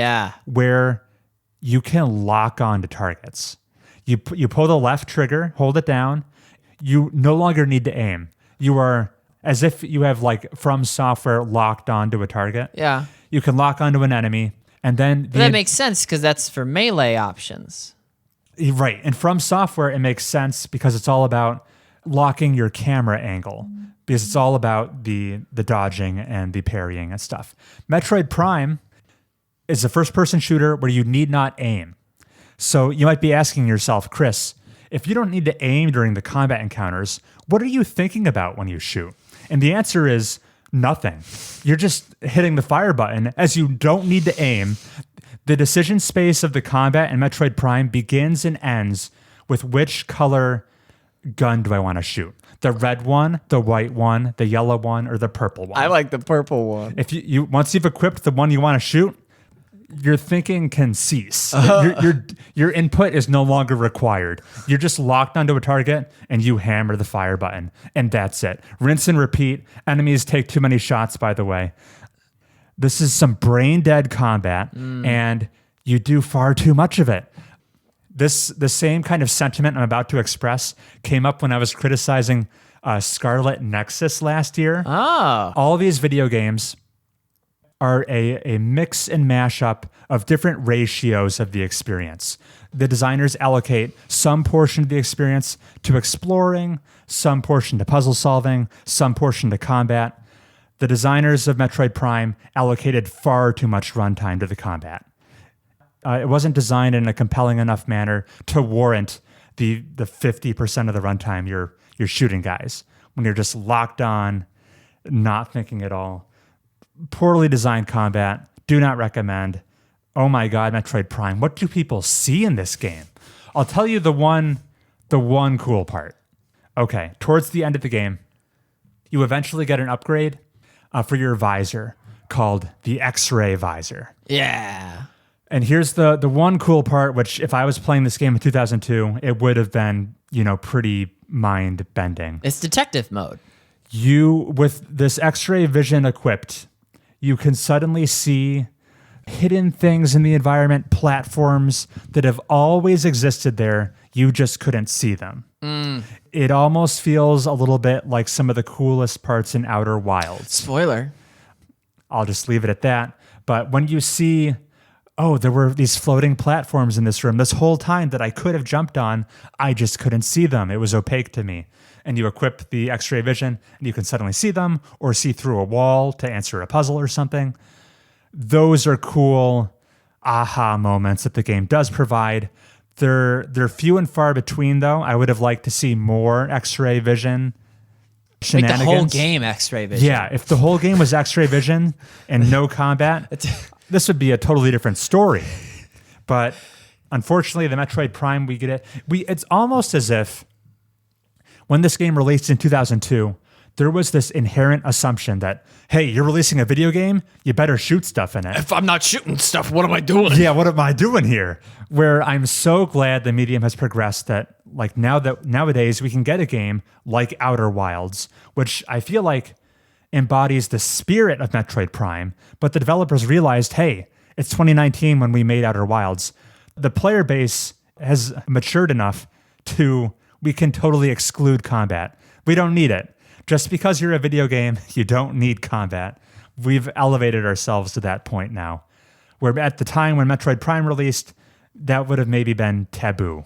A: where you can lock on to targets. You pull the left trigger, hold it down. You no longer need to aim. You are as if you have like From Software locked onto a target.
B: Yeah.
A: You can lock onto an enemy, and then
B: that makes sense because that's for melee options.
A: Right. And From Software, it makes sense because it's all about locking your camera angle, because it's all about the dodging and the parrying and stuff. Metroid Prime is a first-person shooter where you need not aim. So you might be asking yourself, Chris, if you don't need to aim during the combat encounters, what are you thinking about when you shoot? And the answer is nothing. You're just hitting the fire button as you don't need to aim. The decision space of the combat in Metroid Prime begins and ends with which color gun do I want to shoot? The red one, the white one, the yellow one, or the purple one?
B: I like the purple one.
A: If you once you've equipped the one you want to shoot, your thinking can cease. Your input is no longer required. You're just locked onto a target and you hammer the fire button, and that's it. Rinse and repeat. Enemies take too many shots, by the way. This is some brain dead combat, and you do far too much of it. The same kind of sentiment I'm about to express came up when I was criticizing Scarlet Nexus last year.
B: Oh.
A: All these video games are a mix and mashup of different ratios of the experience. The designers allocate some portion of the experience to exploring, some portion to puzzle solving, some portion to combat. The designers of Metroid Prime allocated far too much runtime to the combat. It wasn't designed in a compelling enough manner to warrant the 50% of the runtime you're shooting guys when you're just locked on, not thinking at all. Poorly designed combat. Do not recommend. Oh my God, Metroid Prime. What do people see in this game? I'll tell you the one cool part. Okay, towards the end of the game, you eventually get an upgrade for your visor called the X-ray visor.
B: Yeah.
A: And here's the one cool part, which if I was playing this game in 2002, it would have been, pretty mind-bending.
B: It's detective mode.
A: You, with this X-ray vision equipped, you can suddenly see hidden things in the environment, platforms that have always existed there. You just couldn't see them. It almost feels a little bit like some of the coolest parts in Outer Wilds.
B: Spoiler.
A: I'll just leave it at that. But when you see, there were these floating platforms in this room this whole time that I could have jumped on, I just couldn't see them. It was opaque to me. And you equip the X-ray vision, and you can suddenly see them or see through a wall to answer a puzzle or something. Those are cool aha moments that the game does provide. They're few and far between, though. I would have liked to see more X-ray vision shenanigans.
B: Like the whole game X-ray vision.
A: Yeah, if the whole game was X-ray vision and no combat, this would be a totally different story. But unfortunately, the Metroid Prime, we get it. It's almost as if when this game released in 2002, there was this inherent assumption that, hey, you're releasing a video game, you better shoot stuff in it.
B: If I'm not shooting stuff, what am I doing?
A: Yeah, what am I doing here? Where I'm so glad the medium has progressed that nowadays we can get a game like Outer Wilds, which I feel like embodies the spirit of Metroid Prime, but the developers realized, hey, it's 2019 when we made Outer Wilds. The player base has matured enough to we can totally exclude combat. We don't need it. Just because you're a video game, you don't need combat. We've elevated ourselves to that point now, where at the time when Metroid Prime released, that would have maybe been taboo.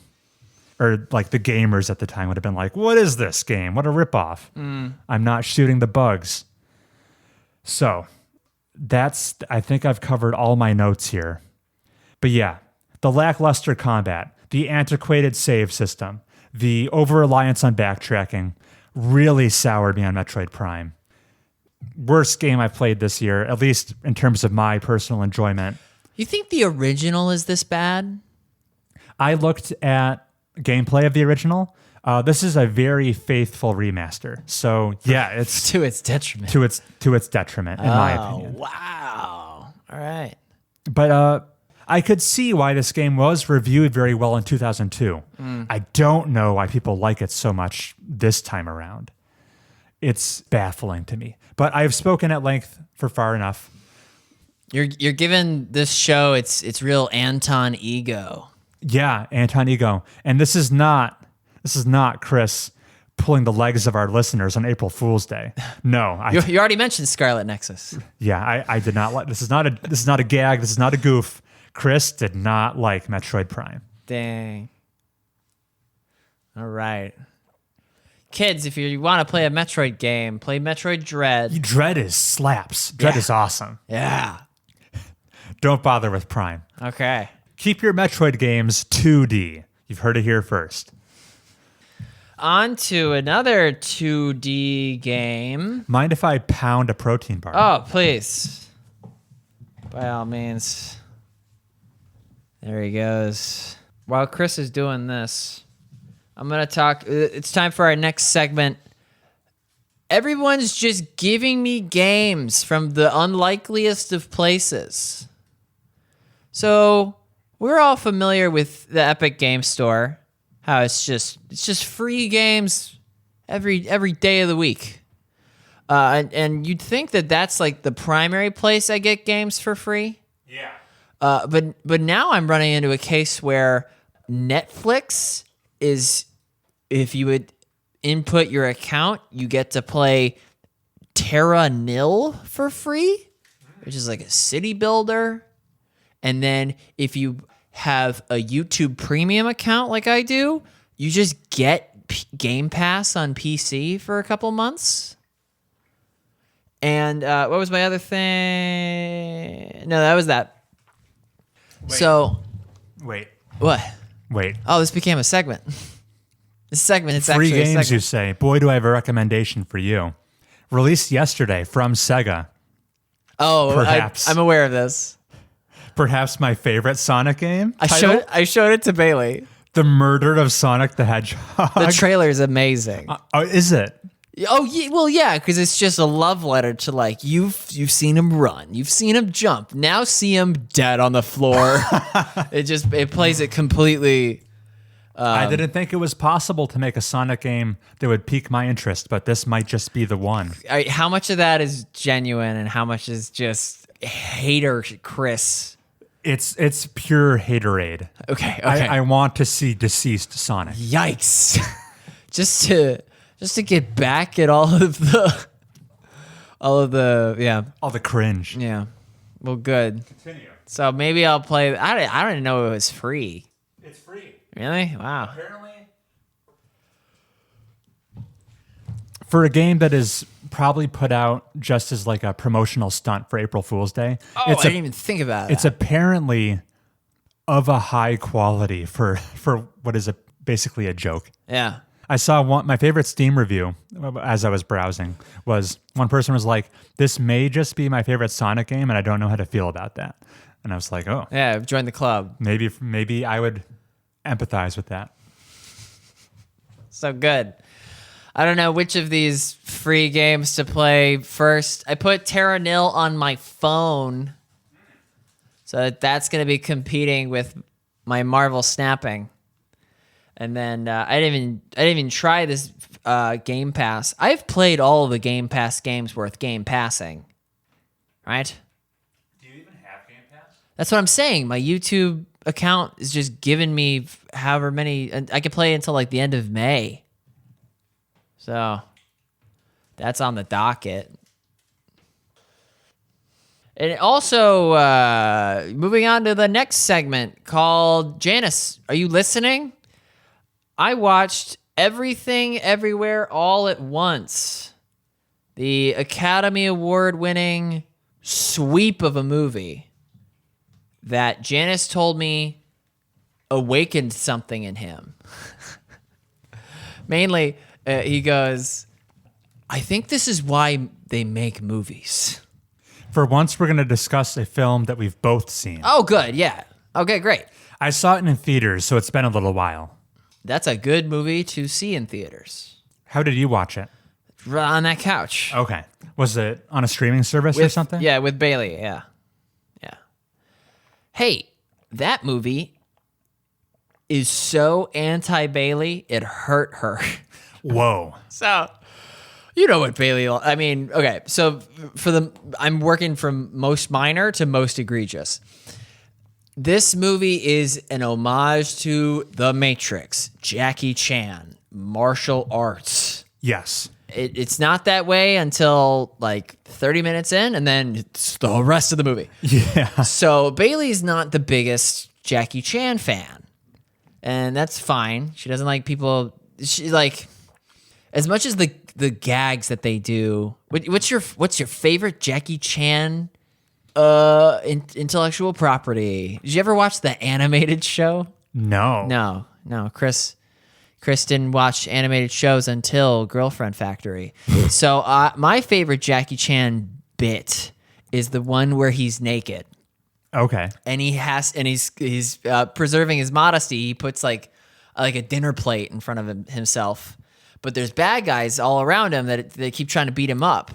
A: Or like the gamers at the time would have been like, what is this game? What a ripoff. I'm not shooting the bugs. So I think I've covered all my notes here. But yeah, the lackluster combat, the antiquated save system, the over-reliance on backtracking really soured me on Metroid Prime. Worst game I've played this year, at least in terms of my personal enjoyment.
B: You think the original is this bad?
A: I looked at gameplay of the original. This is a very faithful remaster. So yeah, it's
B: To its detriment.
A: to its detriment, in my opinion.
B: Wow. All right.
A: But I could see why this game was reviewed very well in 2002. I don't know why people like it so much this time around. It's baffling to me. But I've spoken at length for far enough.
B: You're giving this show its real Anton ego.
A: Yeah, Anton Ego. And this is not Chris pulling the legs of our listeners on April Fool's Day. No,
B: You already mentioned Scarlet Nexus.
A: yeah, I did not like. This is not a gag. This is not a goof. Chris did not like Metroid Prime.
B: Dang. All right. Kids, if you want to play a Metroid game, play Metroid Dread.
A: Dread is slaps. Dread is awesome.
B: Yeah.
A: Don't bother with Prime.
B: Okay.
A: Keep your Metroid games 2D. You've heard it here first.
B: On to another 2D game.
A: Mind if I pound a protein bar?
B: Oh, please. By all means. There he goes. While Chris is doing this, I'm going to talk. It's time for our next segment. Everyone's just giving me games from the unlikeliest of places. So we're all familiar with the Epic Game Store. How it's just free games every day of the week. And you'd think that that's like the primary place I get games for free.
A: Yeah.
B: But now I'm running into a case where Netflix is, if you would input your account, you get to play Terra Nil for free, which is like a city builder. And then if you have a YouTube Premium account like I do, you just get Game Pass on PC for a couple months. And what was my other thing? No, that was that.
A: Wait.
B: So,
A: Wait.
B: what?
A: Wait.
B: Oh, this became a segment. This segment, it's
A: Free
B: actually a
A: games,
B: segment.
A: you say. Boy, do I have a recommendation for you. Released yesterday from Sega.
B: Oh,
A: Perhaps.
B: I'm aware of this.
A: Perhaps my favorite Sonic game.
B: I showed it to Bailey.
A: The Murder of Sonic the Hedgehog.
B: The trailer is amazing.
A: Oh, is it?
B: Oh, yeah, well, yeah, because it's just a love letter to like you've seen him run, you've seen him jump. Now see him dead on the floor. it plays it completely.
A: I didn't think it was possible to make a Sonic game that would pique my interest, but this might just be the one.
B: How much of that is genuine and how much is just hater Chris?
A: It's pure haterade.
B: Okay.
A: I want to see deceased Sonic.
B: Yikes! just to get back at all of the All
A: the cringe.
B: yeah. Well, good.
A: Continue.
B: So maybe I'll play. I don't even know it was free.
A: It's free.
B: Really? Wow.
A: Apparently. For a game that is probably put out just as like a promotional stunt for April Fool's Day.
B: Oh, I didn't even think about it.
A: It's apparently of a high quality for what is basically a joke.
B: Yeah.
A: I saw my favorite Steam review as I was browsing was one person was like, "This may just be my favorite Sonic game, and I don't know how to feel about that." And I was like, "Oh,
B: Yeah. Join the club.
A: maybe I would empathize with that."
B: So good. I don't know which of these free games to play first. I put Terra Nil on my phone, so that's going to be competing with my Marvel Snapping. And then I didn't even try this Game Pass. I've played all of the Game Pass games worth Game Passing, right?
A: Do you even have Game Pass?
B: That's what I'm saying. My YouTube account is just giving me however many, and I can play until like the end of May. So that's on the docket. And also, moving on to the next segment called Janice, are you listening? I watched Everything Everywhere All at Once, the Academy Award winning sweep of a movie that Janice told me awakened something in him. Mainly, he goes, I think this is why they make movies.
A: For once, we're going to discuss a film that we've both seen.
B: Oh, good. Yeah. Okay, great.
A: I saw it in theaters, so it's been a little while.
B: That's a good movie to see in theaters.
A: How did you watch it?
B: Right on that couch.
A: Okay. Was it on a streaming service or something?
B: Yeah, with Bailey. Yeah. Yeah. Hey, that movie is so anti-Bailey, it hurt her.
A: Whoa.
B: So, you know what Bailey... I mean, okay, so I'm working from most minor to most egregious. This movie is an homage to The Matrix, Jackie Chan, martial arts.
A: Yes.
B: It's not that way until like 30 minutes in, and then it's the rest of the movie.
A: Yeah.
B: So Bailey's not the biggest Jackie Chan fan, and that's fine. She doesn't like people. She like as much as the gags that they do. What's your favorite Jackie Chan intellectual property? Did you ever watch the animated show?
A: No.
B: No. Chris didn't watch animated shows until Girlfriend Factory. So my favorite Jackie Chan bit is the one where he's naked.
A: Okay.
B: And he's preserving his modesty. He puts like a dinner plate in front of himself, but there's bad guys all around him that they keep trying to beat him up.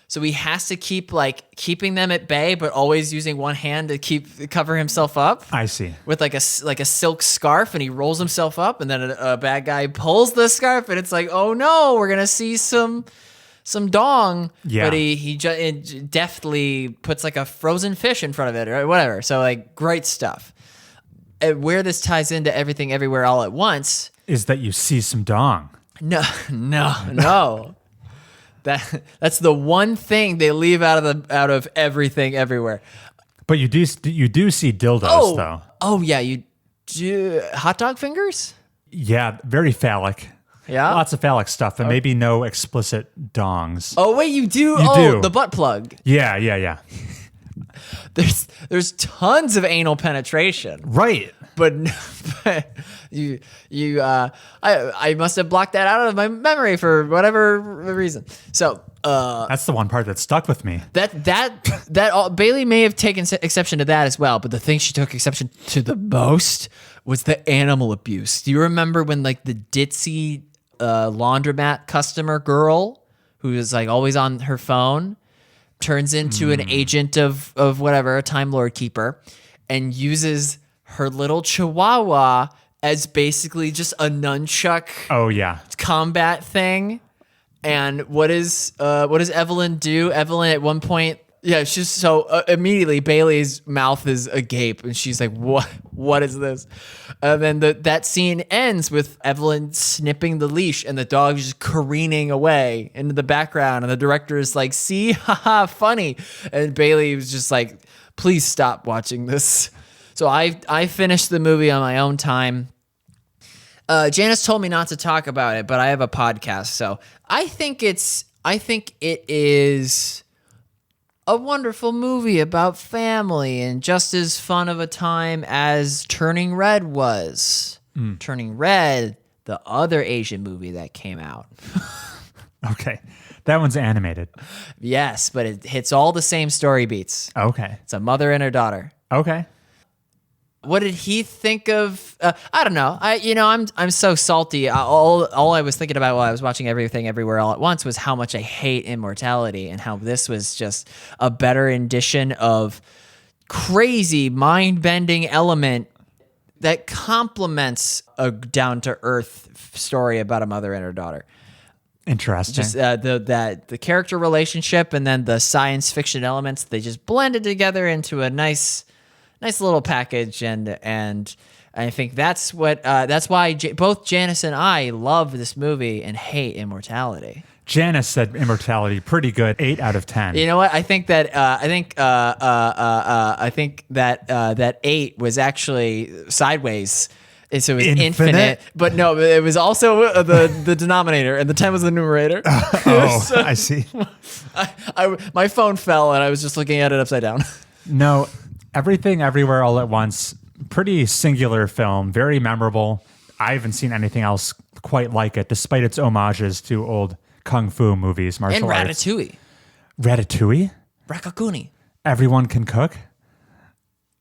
B: So he has to keep like keeping them at bay, but always using one hand to cover himself up.
A: I see.
B: With like a silk scarf, and he rolls himself up, and then a bad guy pulls the scarf, and it's like, oh no, we're gonna see some dong.
A: Yeah.
B: But he deftly puts like a frozen fish in front of it or whatever. So like great stuff. And where this ties into Everything Everywhere All at Once
A: is that you see some dong.
B: No. That's the one thing they leave out of Everything Everywhere.
A: But you do see dildos though.
B: Oh yeah, you do hot dog fingers?
A: Yeah, very phallic.
B: Yeah.
A: Lots of phallic stuff, and maybe no explicit dongs.
B: Oh wait, you do?
A: You do.
B: The butt plug.
A: Yeah.
B: There's tons of anal penetration.
A: Right.
B: But I must have blocked that out of my memory for whatever reason. So
A: that's the one part that stuck with me.
B: Bailey may have taken exception to that as well, but the thing she took exception to the most was the animal abuse. Do you remember when like the ditzy laundromat customer girl who is like always on her phone turns into an agent of whatever, a Time Lord keeper, and uses her little chihuahua as basically just a nunchuck combat thing. And what does Evelyn do? Evelyn at one point, she's so immediately Bailey's mouth is agape and she's like, what is this? And then that scene ends with Evelyn snipping the leash and the dog just careening away into the background. And the director is like, see, haha, funny. And Bailey was just like, please stop watching this. So I finished the movie on my own time. Janice told me not to talk about it, but I have a podcast, so I think it is a wonderful movie about family and just as fun of a time as Turning Red was. Turning Red, the other Asian movie that came out.
A: Okay. That one's animated.
B: Yes, but it hits all the same story beats.
A: Okay.
B: It's a mother and her daughter.
A: Okay.
B: What did he think of? I don't know. I'm so salty. All I was thinking about while I was watching Everything Everywhere All at Once was how much I hate immortality and how this was just a better rendition of crazy mind-bending element that complements a down-to-earth story about a mother and her daughter.
A: Interesting.
B: Just the character relationship and then the science fiction elements, they just blended together into a nice little package, and I think that's why both Janice and I love this movie and hate immortality.
A: Janice said immortality pretty good, 8 out of 10.
B: You know what? I think that that 8 was actually sideways. So it was infinite, but no, it was also the denominator, and the 10 was the numerator.
A: So, I see.
B: My phone fell, and I was just looking at it upside down.
A: No. Everything Everywhere All at Once pretty singular film, very memorable. I haven't seen anything else quite like it, despite its homages to old kung fu movies, martial
B: And
A: arts.
B: Ratatouille.
A: Ratatouille?
B: Rakakuni.
A: Everyone can cook?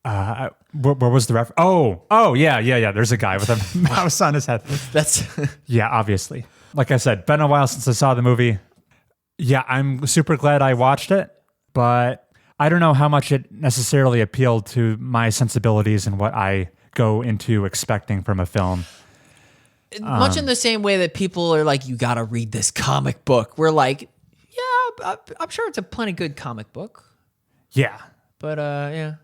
A: Where was the reference? Oh, yeah. There's a guy with a mouse on his head.
B: That's
A: Yeah, obviously. Like I said, been a while since I saw the movie. Yeah, I'm super glad I watched it, but I don't know how much it necessarily appealed to my sensibilities and what I go into expecting from a film.
B: much in the same way that people are like, you got to read this comic book. We're like, yeah, I'm sure it's a plenty good comic book.
A: Yeah.
B: But yeah.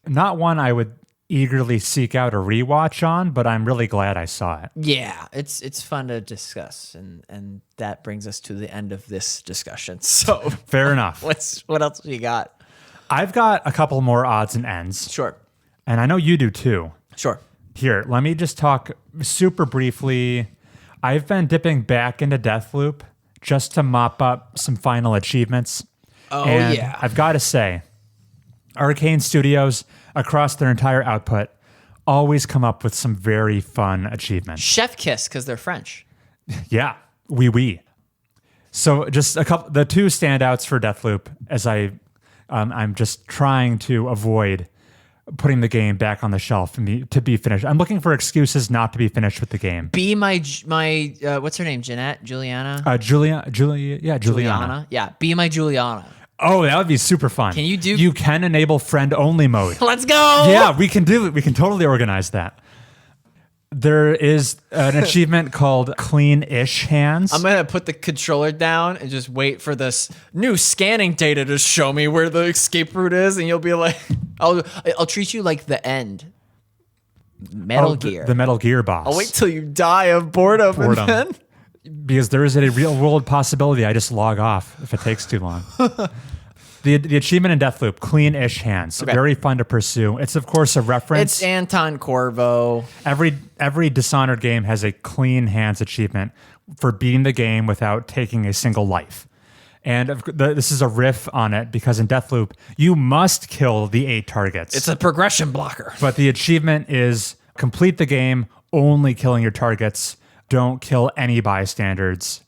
A: Not one I would eagerly seek out a rewatch on, but I'm really glad I saw it.
B: Yeah, it's fun to discuss, and that brings us to the end of this discussion. So
A: Fair enough.
B: what else you got?
A: I've got a couple more odds and ends,
B: Sure.
A: and I know you do too.
B: Sure.
A: Here, let me just talk super briefly. I've been dipping back into Deathloop just to mop up some final achievements.
B: Oh,
A: and
B: yeah.
A: I've got to say, Arcane Studios, across their entire output, always come up with some very fun achievements.
B: Chef kiss because they're French.
A: Yeah, oui. So just the two standouts for Deathloop, as I'm just trying to avoid putting the game back on the shelf to be finished. I'm looking for excuses not to be finished with the game.
B: Be my what's her name? Juliana.
A: Juliana.
B: Yeah. Be my Juliana.
A: Oh, that would be super fun.
B: Can you do?
A: You can enable friend only mode.
B: Let's go.
A: Yeah, we can do it. We can totally organize that. There is an achievement called Clean-ish Hands.
B: I'm gonna put the controller down and just wait for this new scanning data to show me where the escape route is, and you'll be like, I'll treat you like the end. Metal Gear.
A: The Metal Gear boss.
B: I'll wait till you die of boredom. And then
A: Because there is a real world possibility I just log off if it takes too long. The achievement in Deathloop, Clean-ish Hands,
B: Okay.
A: very fun to pursue. It's of course a reference.
B: it's Anton Corvo.
A: Every Dishonored game has a Clean Hands achievement for beating the game without taking a single life. And this is a riff on it because in Deathloop, you must kill the 8 targets.
B: It's a progression blocker.
A: But the achievement is complete the game, only killing your targets. Don't kill any bystanders,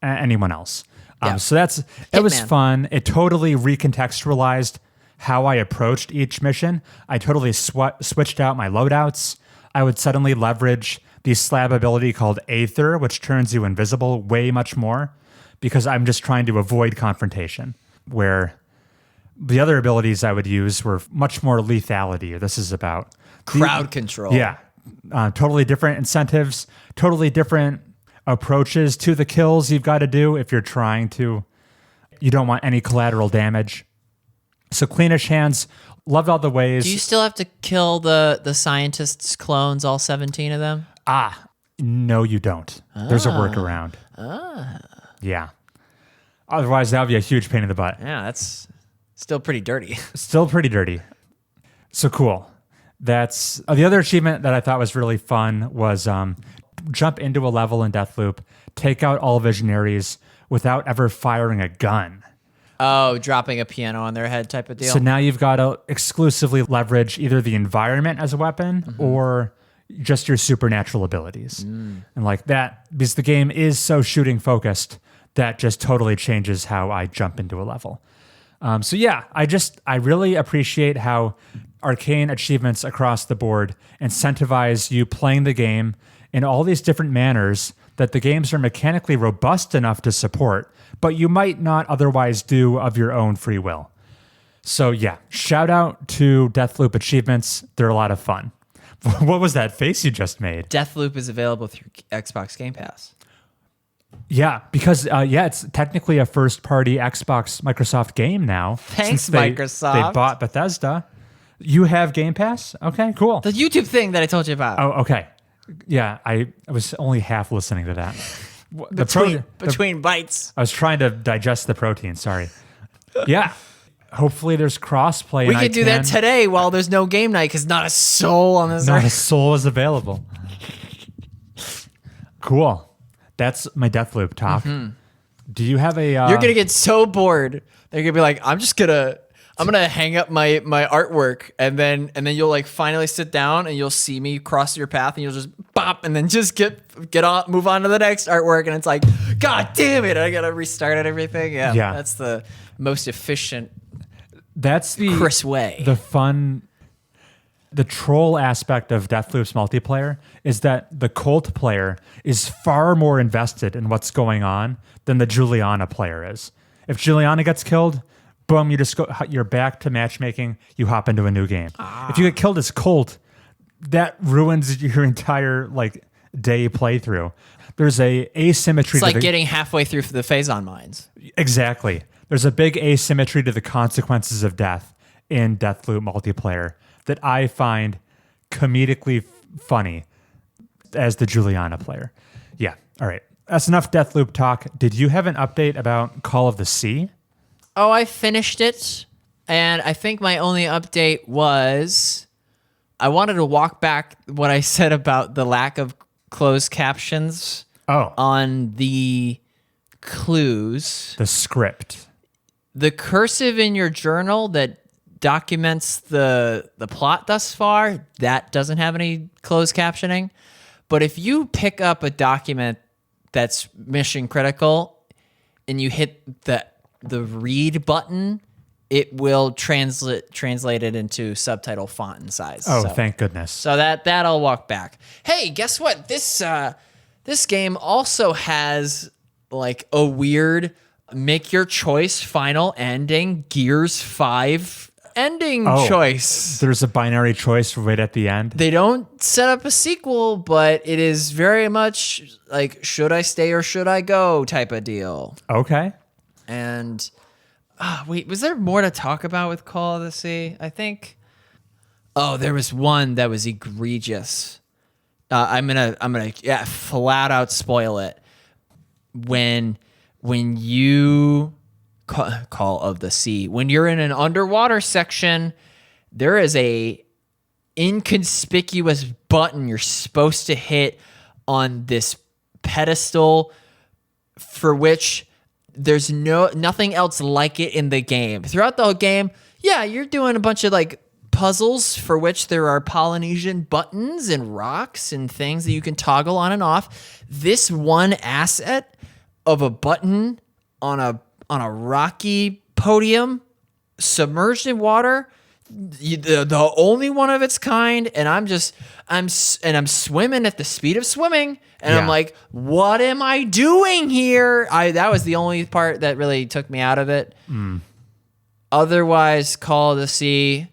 A: anyone else.
B: Yeah.
A: So it was
B: Hitman.
A: fun. It totally recontextualized how I approached each mission. I totally switched out my loadouts. I would suddenly leverage the slab ability called Aether, which turns you invisible way much more because I'm just trying to avoid confrontation, where the other abilities I would use were much more lethality. This is about
B: Crowd control.
A: Yeah. Totally different incentives, totally different approaches to the kills you've got to do if you don't want any collateral damage. So Cleanish Hands, loved all the ways.
B: Do you still have to kill the scientists' clones, all 17 of them?
A: No, you don't. There's a workaround. Yeah. Otherwise, that would be a huge pain in the butt.
B: Yeah, that's still pretty dirty.
A: Still pretty dirty. So cool. That's the other achievement that I thought was really fun was jump into a level in Deathloop, take out all visionaries without ever firing a gun.
B: Oh, dropping a piano on their head type of deal.
A: So now you've got to exclusively leverage either the environment as a weapon or just your supernatural abilities. And like that, because the game is so shooting focused, that just totally changes how I jump into a level. So yeah, I really appreciate how Arcane achievements across the board incentivize you playing the game in all these different manners that the games are mechanically robust enough to support, but you might not otherwise do of your own free will. So yeah, shout out to Deathloop achievements. They're a lot of fun. What was that face you just made?
B: Deathloop is available through Xbox Game Pass.
A: Yeah, because it's technically a first-party Xbox Microsoft game now.
B: Thanks,
A: since they
B: Microsoft.
A: bought Bethesda. You have Game Pass? Okay, cool.
B: The YouTube thing that I told you about.
A: Oh, okay. Yeah, I was only half listening to that.
B: Between bites.
A: I was trying to digest the protein. Sorry. Yeah. Hopefully there's cross-play.
B: We
A: and
B: could do that today while there's no game night because not a soul on this
A: Not a
B: earth.
A: soul is available. Cool. That's my Deathloop talk. Do you have a...
B: You're going to get so bored. They're going to be like, I'm just going to I'm gonna hang up my artwork, and then you'll like finally sit down, and you'll see me cross your path, and you'll just bop, and then just get on, move on to the next artwork, and it's like, God damn it, I gotta restart it, everything. Yeah, that's the most efficient.
A: That's the
B: Chris way.
A: The fun, the troll aspect of Deathloop's multiplayer is that the cult player is far more invested in what's going on than the Juliana player is. If Juliana gets killed, boom, you're back to matchmaking, you hop into a new game. If you get killed as Colt, that ruins your entire like day playthrough. There's a asymmetry.
B: It's like getting halfway through the Phazon mines.
A: Exactly. There's a big asymmetry to the consequences of death in Deathloop multiplayer that I find comedically funny as the Juliana player. Yeah. All right. That's enough Deathloop talk. Did you have an update about Call of the Sea?
B: Oh, I finished it, and I think my only update was I wanted to walk back what I said about the lack of closed captions on the clues.
A: The script.
B: The cursive in your journal that documents the plot thus far, that doesn't have any closed captioning. But if you pick up a document that's mission critical and you hit the read button, it will translate it into subtitle font and size.
A: Oh, thank goodness.
B: So that I'll walk back. Hey, guess what? This game also has like a weird make your choice final ending Gears 5 ending choice.
A: There's a binary choice right at the end.
B: They don't set up a sequel, but it is very much like should I stay or should I go type of deal.
A: Okay.
B: And wait, was there more to talk about with Call of the Sea? I think. Oh, there was one that was egregious. I'm gonna flat out spoil it. When you Call of the Sea, when you're in an underwater section, there is a inconspicuous button you're supposed to hit on this pedestal for which there's nothing else like it in the game. Throughout the whole game, yeah, you're doing a bunch of like puzzles for which there are Polynesian buttons and rocks and things that you can toggle on and off. This one asset of a button on a rocky podium submerged in water, the only one of its kind, and I'm swimming at the speed of swimming, and I'm like, what am I doing here? That was the only part that really took me out of it. Otherwise, Call of the Sea,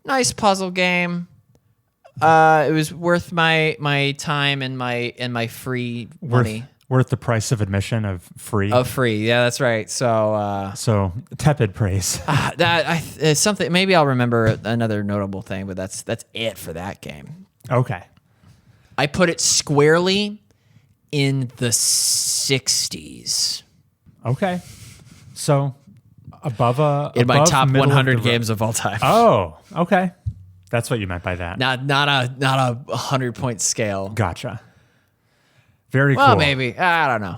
B: nice puzzle game. It was worth my time and my free money.
A: Worth the price of admission of free.
B: Yeah, that's right. So
A: tepid praise.
B: It's something. Maybe I'll remember another notable thing, but that's it for that game.
A: Okay.
B: I put it squarely in the 60s.
A: Okay. So above
B: my top 100 games of all time.
A: Oh, okay. That's what you meant by that.
B: Not a 100-point scale.
A: Gotcha. Very cool.
B: Well, maybe. I don't know.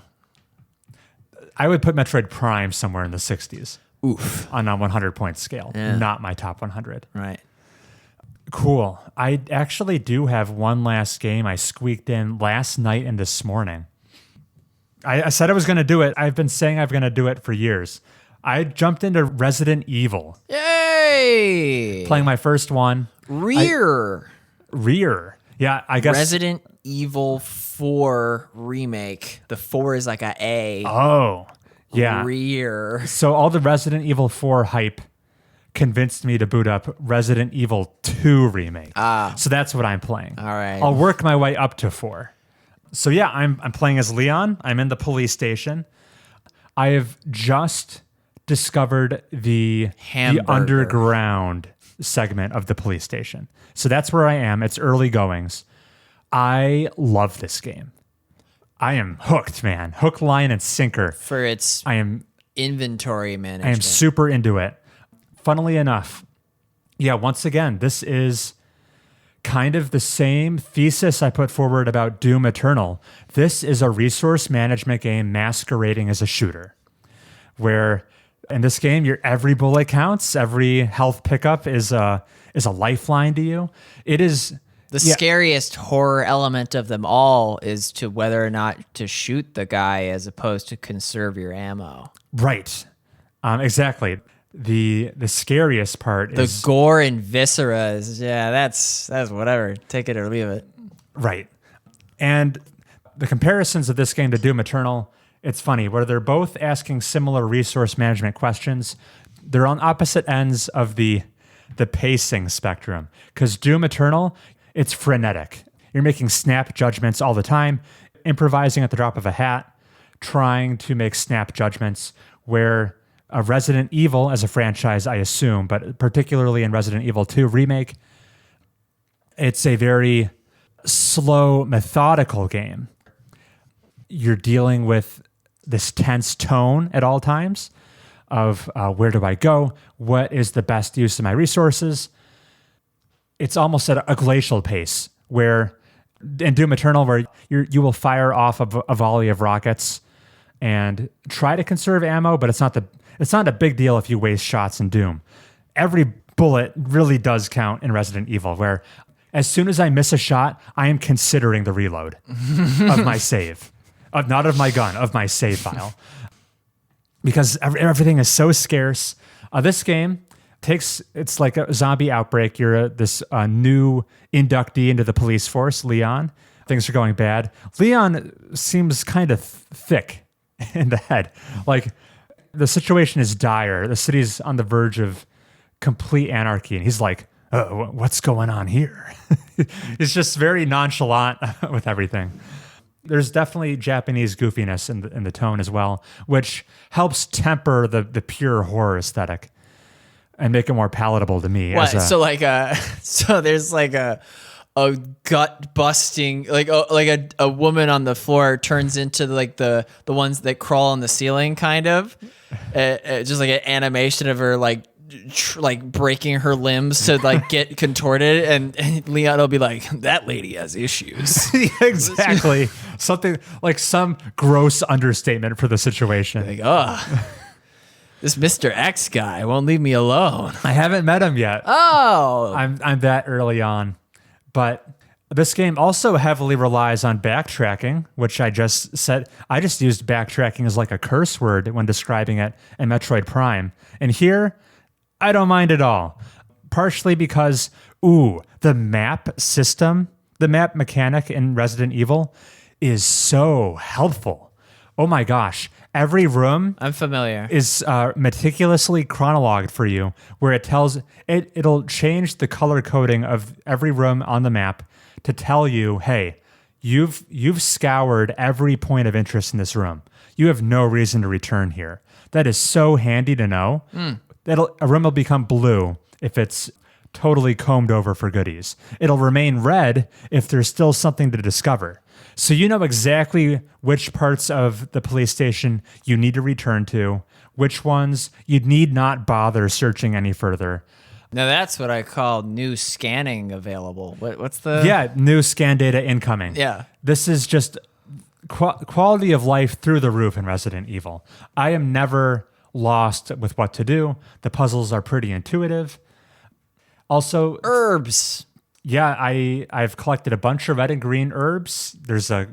A: I would put Metroid Prime somewhere in the 60s.
B: Oof.
A: On a 100-point scale.
B: Yeah.
A: Not my top 100.
B: Right.
A: Cool. I actually do have one last game I squeaked in last night and this morning. I said I was going to do it. I've been saying I'm going to do it for years. I jumped into Resident Evil.
B: Yay!
A: Playing my first one.
B: Rear.
A: Yeah, I guess.
B: Resident Evil 4 Remake. The 4 is like a A.
A: Oh, yeah.
B: Rear.
A: So all the Resident Evil 4 hype convinced me to boot up Resident Evil 2 Remake. So that's what I'm playing.
B: All right.
A: I'll work my way up to 4. So yeah, I'm playing as Leon. I'm in the police station. I have just discovered the underground segment of the police station. So that's where I am. It's early goings. I love this game. I am hooked, man. Hook, line, and sinker.
B: For its inventory management.
A: I am super into it. Funnily enough, yeah, once again, this is kind of the same thesis I put forward about Doom Eternal. This is a resource management game masquerading as a shooter, where In this game, your every bullet counts. Every health pickup is a lifeline to you. It is
B: the scariest horror element of them all is to whether or not to shoot the guy as opposed to conserve your ammo.
A: Right. Exactly. The scariest part is
B: the gore and viscera is that's whatever. Take it or leave it.
A: Right. And the comparisons of this game to Doom Eternal, it's funny, where they're both asking similar resource management questions. They're on opposite ends of the pacing spectrum. Because Doom Eternal, it's frenetic. You're making snap judgments all the time, improvising at the drop of a hat, trying to make snap judgments, where Resident Evil as a franchise, I assume, but particularly in Resident Evil 2 Remake, it's a very slow, methodical game. You're dealing with this tense tone at all times of where do I go? What is the best use of my resources? It's almost at a glacial pace, where in Doom Eternal, where you will fire off a volley of rockets and try to conserve ammo, but it's not a big deal if you waste shots in Doom. Every bullet really does count in Resident Evil, where as soon as I miss a shot, I am considering the reload of my save. Not of my gun, of my save file. Because everything is so scarce. This game it's like a zombie outbreak. You're this new inductee into the police force, Leon. Things are going bad. Leon seems kind of thick in the head. Like, the situation is dire. The city's on the verge of complete anarchy. And he's like, what's going on here? He's just very nonchalant with everything. There's definitely Japanese goofiness in the tone as well, which helps temper the pure horror aesthetic and make it more palatable to me.
B: What? So there's like a gut busting, like a woman on the floor turns into like the ones that crawl on the ceiling, kind of, just like an animation of her like breaking her limbs to like get contorted, and Leon will be like, that lady has issues.
A: Exactly. Something like some gross understatement for the situation.
B: Like, this Mr. X guy won't leave me alone.
A: I haven't met him yet.
B: Oh,
A: I'm that early on. But this game also heavily relies on backtracking, which I just said. I just used backtracking as like a curse word when describing it in Metroid Prime. And here, I don't mind at all. Partially because, the map system, the map mechanic in Resident Evil is so helpful. Oh my gosh. Every room
B: I'm familiar.
A: Is meticulously chronologued for you, where it'll change the color coding of every room on the map to tell you, hey, you've scoured every point of interest in this room. You have no reason to return here. That is so handy to know. A room will become blue if it's totally combed over for goodies. It'll remain red if there's still something to discover. So you know exactly which parts of the police station you need to return to, which ones you need not bother searching any further.
B: Now that's what I call new scanning available. What's the...
A: Yeah, new scan data incoming.
B: Yeah.
A: This is just quality of life through the roof in Resident Evil. I am never lost with what to do. The puzzles are pretty intuitive. Also...
B: herbs.
A: Yeah, I've collected a bunch of red and green herbs. There's a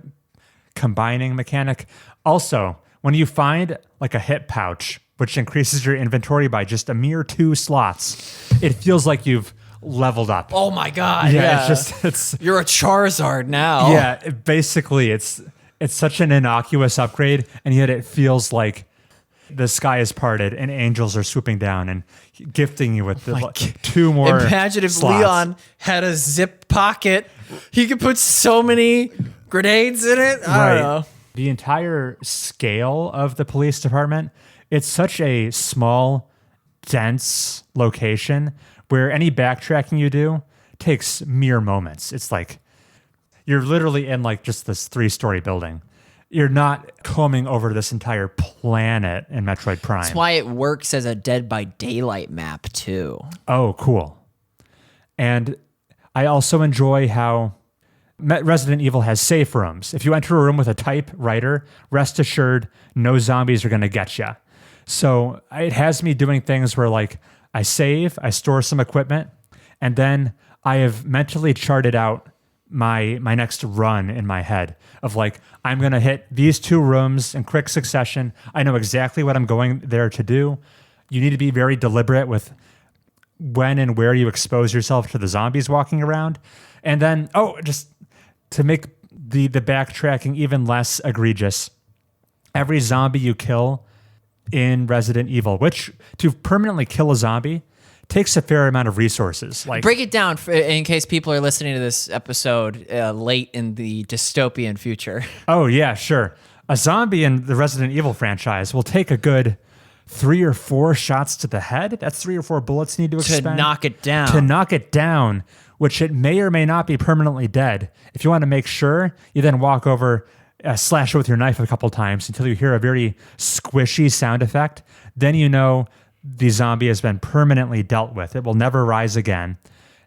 A: combining mechanic. Also, when you find like a hit pouch, which increases your inventory by just a mere 2 slots, it feels like you've leveled up.
B: Oh my God.
A: Yeah,
B: Yeah.
A: it's
B: You're a Charizard now.
A: Yeah, basically it's such an innocuous upgrade, and yet it feels like the sky is parted and angels are swooping down and gifting you with 2 more.
B: Imagine if
A: slots.
B: Leon had a zip pocket. He could put so many grenades in it. I don't know.
A: The entire scale of the police department, it's such a small, dense location where any backtracking you do takes mere moments. It's like you're literally in like just this 3-story building. You're not combing over this entire planet in Metroid Prime.
B: That's why it works as a Dead by Daylight map too.
A: Oh, cool. And I also enjoy how Resident Evil has safe rooms. If you enter a room with a typewriter, rest assured, no zombies are going to get you. So it has me doing things where like I save, I store some equipment, and then I have mentally charted out my next run in my head of like, I'm going to hit these 2 rooms in quick succession. I know exactly what I'm going there to do. You need to be very deliberate with when and where you expose yourself to the zombies walking around. And then, just to make the backtracking even less egregious, every zombie you kill in Resident Evil, which to permanently kill a zombie takes a fair amount of resources. Like,
B: break it down in case people are listening to this episode late in the dystopian future.
A: Oh yeah, sure. A zombie in the Resident Evil franchise will take a good 3 or 4 shots to the head. That's 3 or 4 bullets you need to expend.
B: To knock it down.
A: To knock it down, which it may or may not be permanently dead. If you want to make sure, you then walk over, slash it with your knife a couple times until you hear a very squishy sound effect. Then you know the zombie has been permanently dealt with. It will never rise again.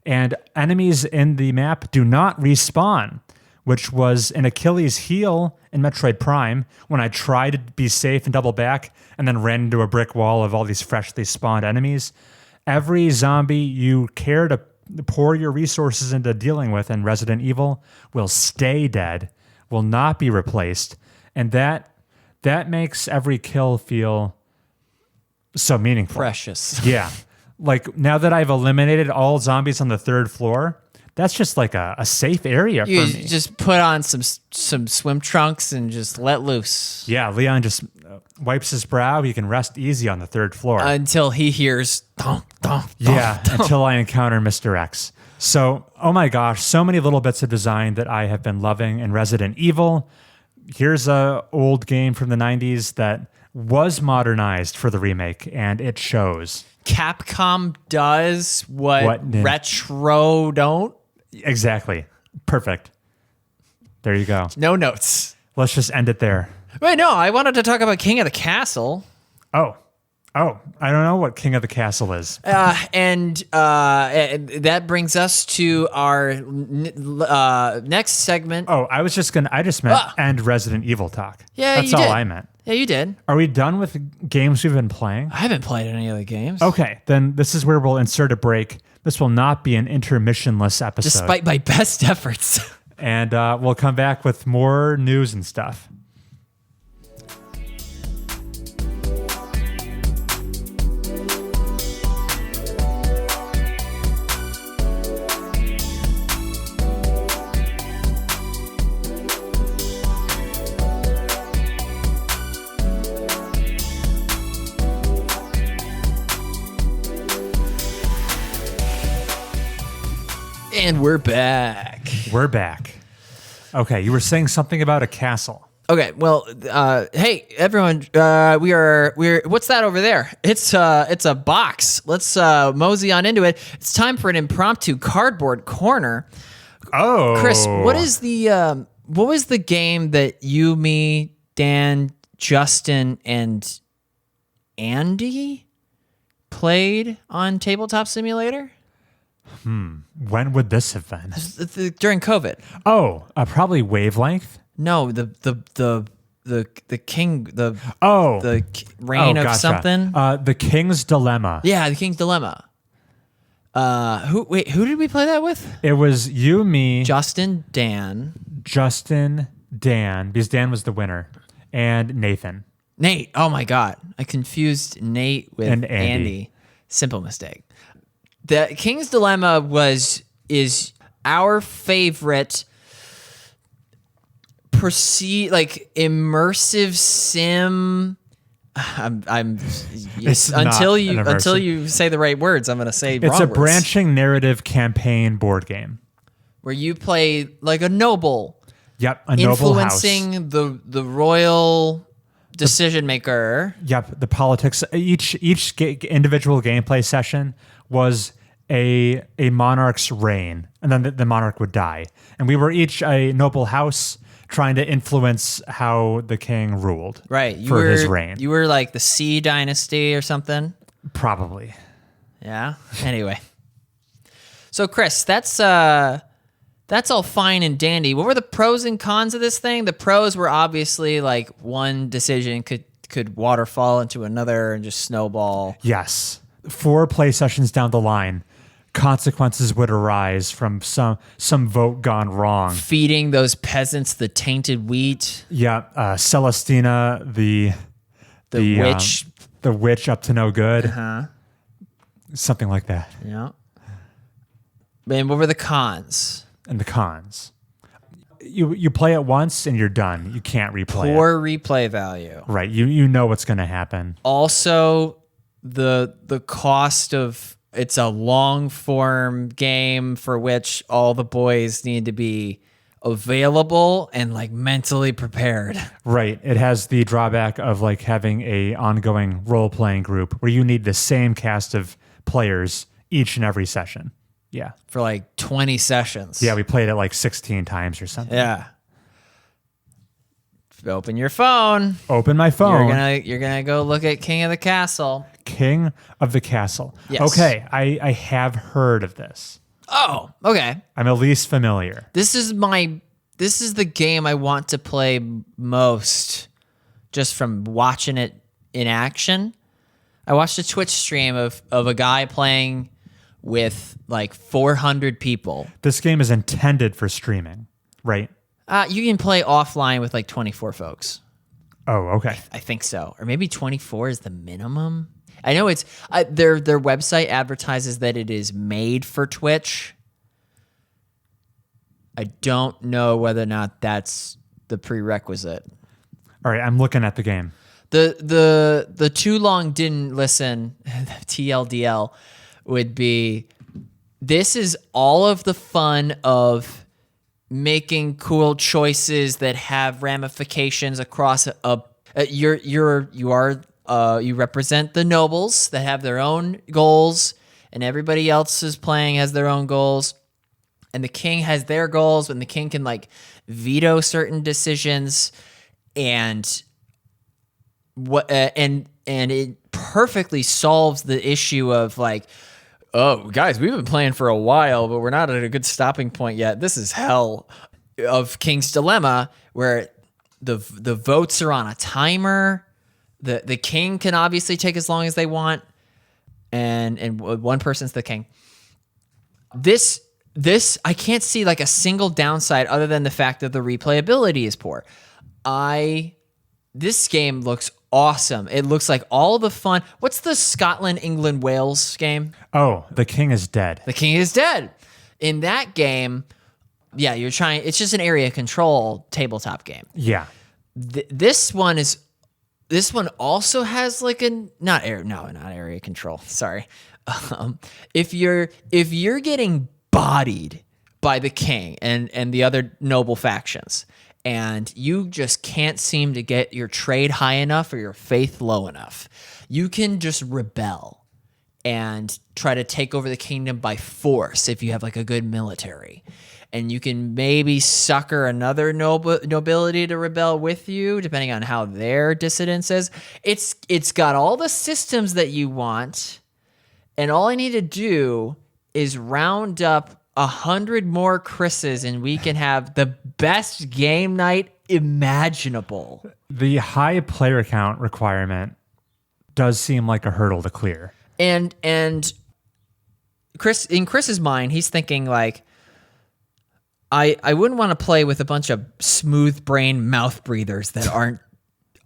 A: And enemies in the map do not respawn, which was an Achilles heel in Metroid Prime when I tried to be safe and double back and then ran into a brick wall of all these freshly spawned enemies. Every zombie you care to pour your resources into dealing with in Resident Evil will stay dead, will not be replaced. And that makes every kill feel so meaningful.
B: Precious.
A: Yeah. Like now that I've eliminated all zombies on the 3rd floor, that's just like a safe area for
B: You
A: me.
B: just put on some swim trunks and just let loose.
A: Yeah, Leon just wipes his brow. He can rest easy on the 3rd floor.
B: Until he hears thunk, thunk, thunk,
A: yeah,
B: thunk.
A: until I encounter Mr. X. So, oh my gosh, so many little bits of design that I have been loving in Resident Evil. Here's a old game from the 90s that was modernized for the remake, and it shows.
B: Capcom does what
A: did-
B: retro don't.
A: Exactly. Perfect. There you go.
B: No notes.
A: Let's just end it there.
B: Wait, no, I wanted to talk about King of the Castle.
A: Oh, I don't know what King of the Castle is.
B: And that brings us to our next segment.
A: Oh, I just meant end Resident Evil talk.
B: Yeah,
A: That's
B: you
A: all
B: did.
A: I meant.
B: Yeah, you did.
A: Are we done with games we've been playing?
B: I haven't played any of the games.
A: Okay, then this is where we'll insert a break. This will not be an intermissionless episode.
B: Despite my best efforts.
A: And we'll come back with more news and stuff.
B: And we're back.
A: We're back. Okay, you were saying something about a castle.
B: Okay, well, hey everyone, we're what's that over there? It's a box. Let's mosey on into it. It's time for an impromptu cardboard corner.
A: Oh,
B: Chris, what was the game that you, me, Dan, Justin, and Andy played on Tabletop Simulator?
A: When would this have been?
B: During COVID.
A: Oh, probably Wavelength.
B: No, the king, the reign of
A: gotcha.
B: something.
A: The King's Dilemma.
B: Yeah, the King's Dilemma. Who did we play that with?
A: It was you, me,
B: Justin, Dan,
A: Dan, because Dan was the winner, and Nathan.
B: Nate. Oh my God, I confused Nate with
A: And
B: Andy.
A: Andy.
B: Simple mistake. The King's Dilemma is our favorite immersive sim.
A: It's not
B: until
A: an immersive.
B: you say the right words, I'm going to say
A: It's
B: wrong
A: a
B: words.
A: branching narrative campaign board game.
B: Where you play like a noble,
A: Yep, a noble house.
B: influencing the royal decision maker.
A: Yep, the politics. Each individual gameplay session was a monarch's reign, and then the monarch would die. And we were each a noble house trying to influence how the king ruled.
B: Right,
A: his reign.
B: You were like the C dynasty or something.
A: Probably.
B: Yeah. Anyway, so Chris, that's all fine and dandy. What were the pros and cons of this thing? The pros were obviously like one decision could could waterfall into another and just snowball.
A: Yes. 4 play sessions down the line, consequences would arise from some vote gone wrong.
B: Feeding those peasants the tainted wheat.
A: Yeah. Celestina, the
B: witch.
A: The witch up to no good. Something like that.
B: Yeah. And what were the cons?
A: And the cons. You play it once and you're done. You can't replay
B: Poor replay value.
A: Right. You know what's going to happen.
B: Also, the cost of it's a long form game for which all the boys need to be available and like mentally prepared.
A: Right. It has the drawback of like having a ongoing role playing group where you need the same cast of players each and every session. Yeah.
B: For like 20 sessions.
A: Yeah, we played it like 16 times or something.
B: Yeah. Open your phone.
A: Open my phone.
B: You're gonna go look at King of the Castle.
A: King of the Castle.
B: Yes.
A: Okay, I have heard of this.
B: Oh, okay.
A: I'm at least familiar.
B: This is the game I want to play most just from watching it in action. I watched a Twitch stream of a guy playing with like 400 people.
A: This game is intended for streaming, right?
B: You can play offline with like 24 folks.
A: Oh, okay.
B: I think so. Or maybe 24 is the minimum. I know it's their website advertises that it is made for Twitch. I don't know whether or not that's the prerequisite.
A: All right, I'm looking at the game.
B: The too long didn't listen TLDL would be, this is all of the fun of making cool choices that have ramifications across you represent the nobles that have their own goals, and everybody else is playing has their own goals, and the king has their goals, and the king can like veto certain decisions, and it perfectly solves the issue of like, oh, guys, we've been playing for a while, but we're not at a good stopping point yet. This is hell of King's Dilemma, where the votes are on a timer. The king can obviously take as long as they want, and one person's the king. This I can't see like a single downside other than the fact that the replayability is poor. This game looks awesome. It looks like all the fun. What's the Scotland, England, Wales game?
A: Oh, the king is dead.
B: The king is dead. In that game, yeah, it's just an area control tabletop game.
A: Yeah.
B: This one also has like not area control. Sorry. If you're getting bodied by the king and the other noble factions, and you just can't seem to get your trade high enough or your faith low enough, you can just rebel and try to take over the kingdom by force if you have like a good military. And you can maybe sucker another nobility to rebel with you, depending on how their dissidence is. It's got all the systems that you want, and all I need to do is round up 100 more Chris's, and we can have the best game night imaginable.
A: The high player count requirement does seem like a hurdle to clear.
B: And Chris, in Chris's mind, he's thinking like, I wouldn't want to play with a bunch of smooth brain mouth breathers that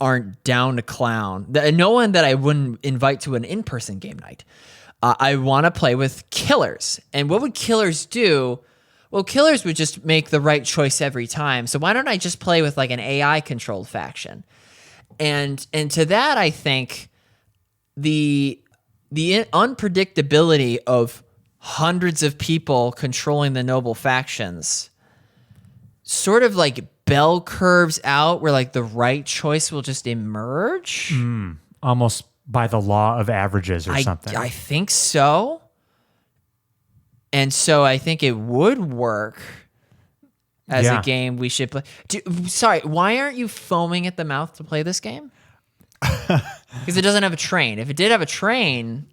B: aren't down to clown. No one that I wouldn't invite to an in-person game night. I want to play with killers. And what would killers do? Well, killers would just make the right choice every time. So why don't I just play with like an AI controlled faction? And to that, I think the unpredictability of hundreds of people controlling the noble factions sort of like bell curves out where like the right choice will just emerge.
A: Almost by the law of averages or something.
B: I think so. And so I think it would work as a game we should play. Sorry, why aren't you foaming at the mouth to play this game? Because it doesn't have a train. If it did have a train...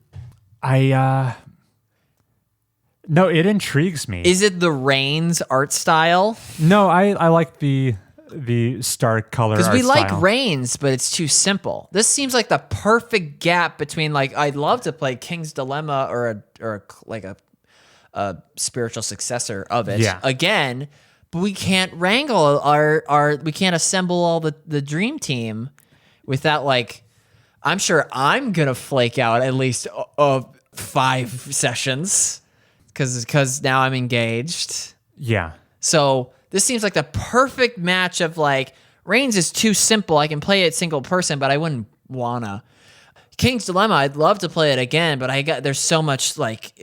A: No, it intrigues me.
B: Is it the Reigns art style?
A: No, I like the the stark color
B: Because
A: art
B: we like
A: style.
B: Reigns, but it's too simple. This seems like the perfect gap between like I'd love to play King's Dilemma or a spiritual successor of it again, but we can't wrangle we can't assemble all the dream team without like I'm sure I'm gonna flake out at least 5 sessions because now I'm engaged.
A: Yeah.
B: So this seems like the perfect match of like Reigns is too simple. I can play it single person, but I wouldn't wanna. King's Dilemma, I'd love to play it again, but there's so much like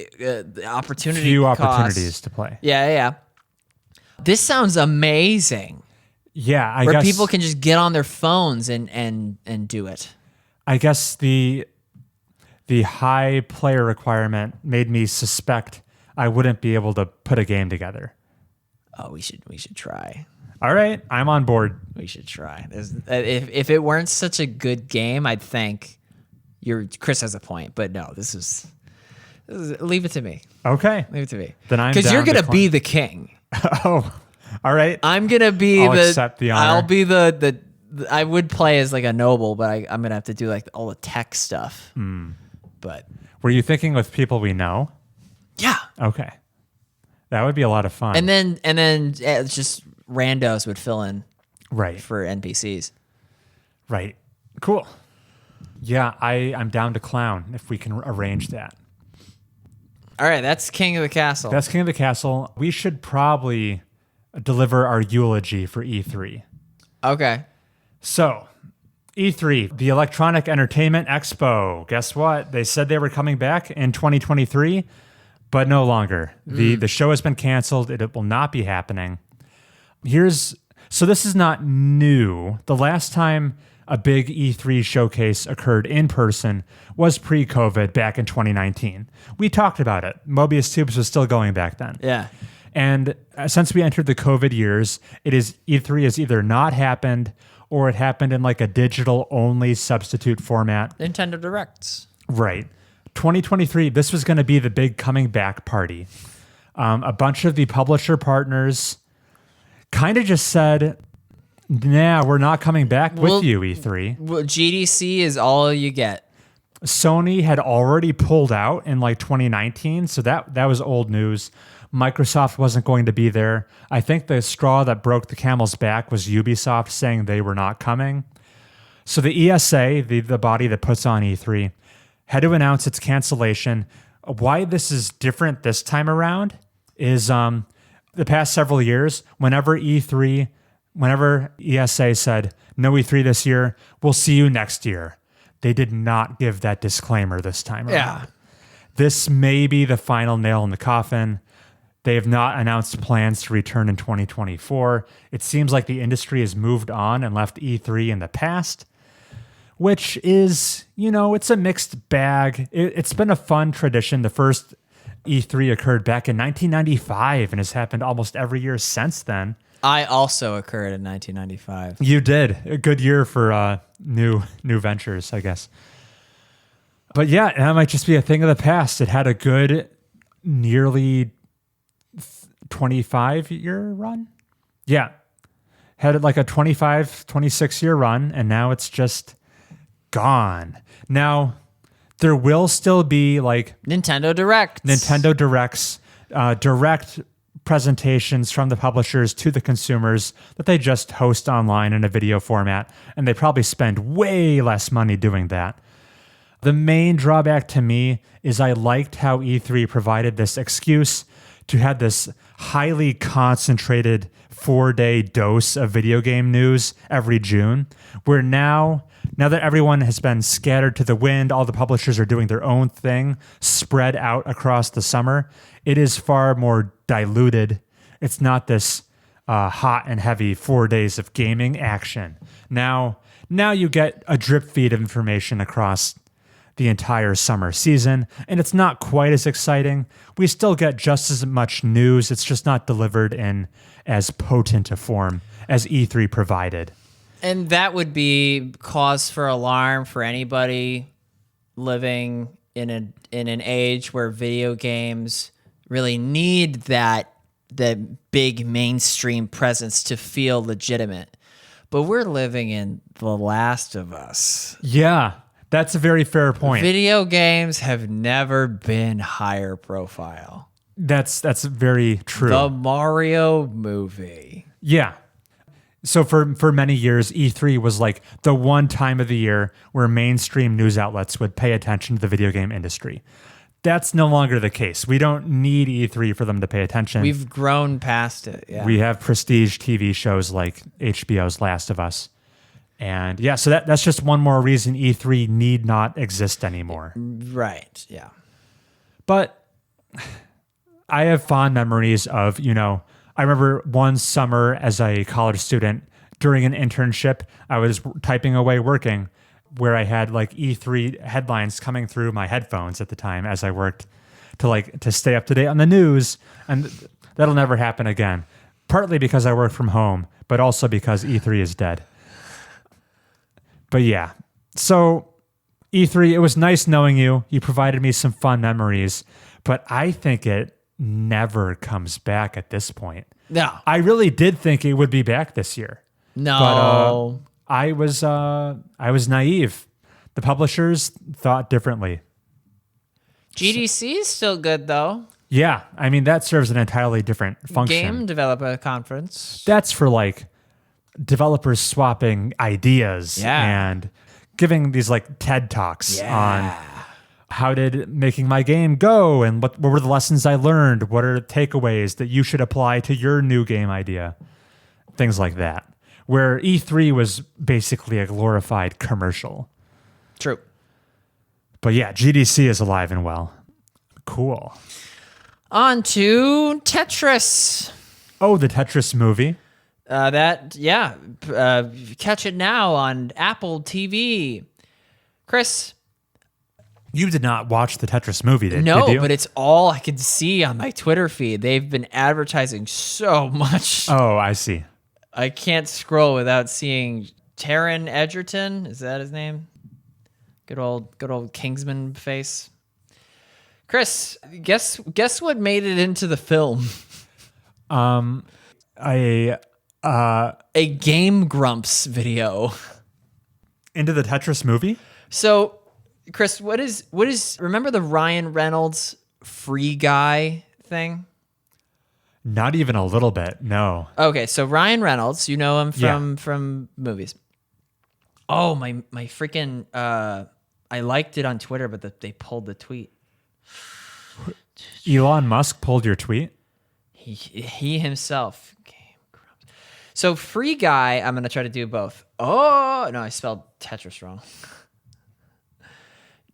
B: opportunity.
A: Few
B: cost.
A: opportunities to play.
B: Yeah. This sounds amazing.
A: Yeah, I
B: where
A: guess
B: people can just get on their phones and do it.
A: I guess the high player requirement made me suspect I wouldn't be able to put a game together.
B: Oh, we should try.
A: All right, I'm on board.
B: We should try. If it weren't such a good game, I'd think Chris has a point. But no, this is leave it to me.
A: Okay,
B: Leave it to me.
A: Then I'm
B: because you're
A: down to
B: gonna be the king.
A: Oh, all right.
B: I'm gonna be
A: I'll accept the honor.
B: I'll be the. I would play as like a noble, but I'm gonna have to do like all the tech stuff. But
A: Were you thinking with people we know?
B: yeah.
A: Okay, that would be a lot of fun.
B: And then it's just randos would fill in
A: right,
B: for NPCs.
A: right, cool. Yeah, I'm down to clown if we can arrange that.
B: All right, that's King of the Castle.
A: That's King of the Castle. We should probably deliver our eulogy for E3.
B: Okay.
A: So, E3, the Electronic Entertainment Expo. Guess what? They said they were coming back in 2023, but no longer. The show has been canceled. It will not be happening. So this is not new. The last time a big E3 showcase occurred in person was pre-COVID back in 2019. We talked about it. Mobius Tubes was still going back then.
B: Yeah.
A: And since we entered the COVID years, E3 has either not happened or it happened in like a digital only substitute format.
B: Nintendo Directs.
A: Right. 2023, this was going to be the big coming back party. A bunch of the publisher partners kind of just said, nah, we're not coming back with you, E3.
B: Well, GDC is all you get.
A: Sony had already pulled out in like 2019, so that was old news. Microsoft wasn't going to be there. I think the straw that broke the camel's back was Ubisoft saying they were not coming. So the ESA, the body that puts on E3, had to announce its cancellation. Why this is different this time around is the past several years, whenever ESA said, no E3 this year, we'll see you next year, they did not give that disclaimer this time around.
B: Yeah.
A: This may be the final nail in the coffin. They have not announced plans to return in 2024. It seems like the industry has moved on and left E3 in the past, which is, it's a mixed bag. It's been a fun tradition. The first E3 occurred back in 1995 and has happened almost every year since then.
B: I also occurred in 1995.
A: You did. A good year for new ventures, I guess. But yeah, that might just be a thing of the past. It had a good nearly 25-year run. Yeah. Had like a 26-year run, and now it's just gone. Now, there will still be like
B: Nintendo Directs,
A: direct presentations from the publishers to the consumers that they just host online in a video format, and they probably spend way less money doing that. The main drawback to me is I liked how E3 provided this excuse to have this highly concentrated 4-day dose of video game news every June, where now that everyone has been scattered to the wind, all the publishers are doing their own thing, spread out across the summer, it is far more diluted. It's not this hot and heavy 4 days of gaming action. Now you get a drip feed of information across the entire summer season, and it's not quite as exciting. We still get just as much news. It's just not delivered in as potent a form as E3 provided.
B: And that would be cause for alarm for anybody living in an age where video games really need the big mainstream presence to feel legitimate. but we're living in The Last of Us.
A: Yeah, that's a very fair point.
B: Video games have never been higher profile.
A: That's very true.
B: The Mario movie.
A: Yeah. So for many years, E3 was like the one time of the year where mainstream news outlets would pay attention to the video game industry. That's no longer the case. We don't need E3 for them to pay attention.
B: We've grown past it. Yeah.
A: We have prestige TV shows like HBO's Last of Us. And yeah, so that's just one more reason E3 need not exist anymore.
B: Right. Yeah.
A: But I have fond memories of, I remember one summer as a college student during an internship, I was typing away working where I had like E3 headlines coming through my headphones at the time as I worked to stay up to date on the news. And that'll never happen again. Partly because I work from home, but also because E3 is dead. But yeah, so E3, it was nice knowing you. You provided me some fun memories, but I think it never comes back at this point.
B: No.
A: I really did think it would be back this year.
B: No.
A: But I was naive. The publishers thought differently.
B: GDC is still good though.
A: Yeah, I mean that serves an entirely different function.
B: Game Developer Conference.
A: That's for like developers swapping ideas and giving these like TED Talks on how did making my game go and what were the lessons I learned? What are takeaways that you should apply to your new game idea? Things like that. Where E3 was basically a glorified commercial.
B: True.
A: But yeah, GDC is alive and well. Cool.
B: On to Tetris.
A: Oh, the Tetris movie.
B: Catch it now on Apple TV. Chris.
A: You did not watch the Tetris movie, did
B: No,
A: you?
B: but it's all I can see on my Twitter feed. They've been advertising so much.
A: Oh, I see.
B: I can't scroll without seeing Taron Egerton. Is that his name? Good old Kingsman face. Chris, guess what made it into the film?
A: A
B: Game Grumps video.
A: into the Tetris movie?
B: So, Chris, what is remember the Ryan Reynolds Free Guy thing?
A: Not even a little bit. No.
B: Okay, so Ryan Reynolds, you know him from movies. Oh, my freaking I liked it on Twitter, but they pulled the tweet.
A: Elon Musk pulled your tweet?
B: He himself. So Free Guy, I'm going to try to do both. Oh, no, I spelled Tetris wrong.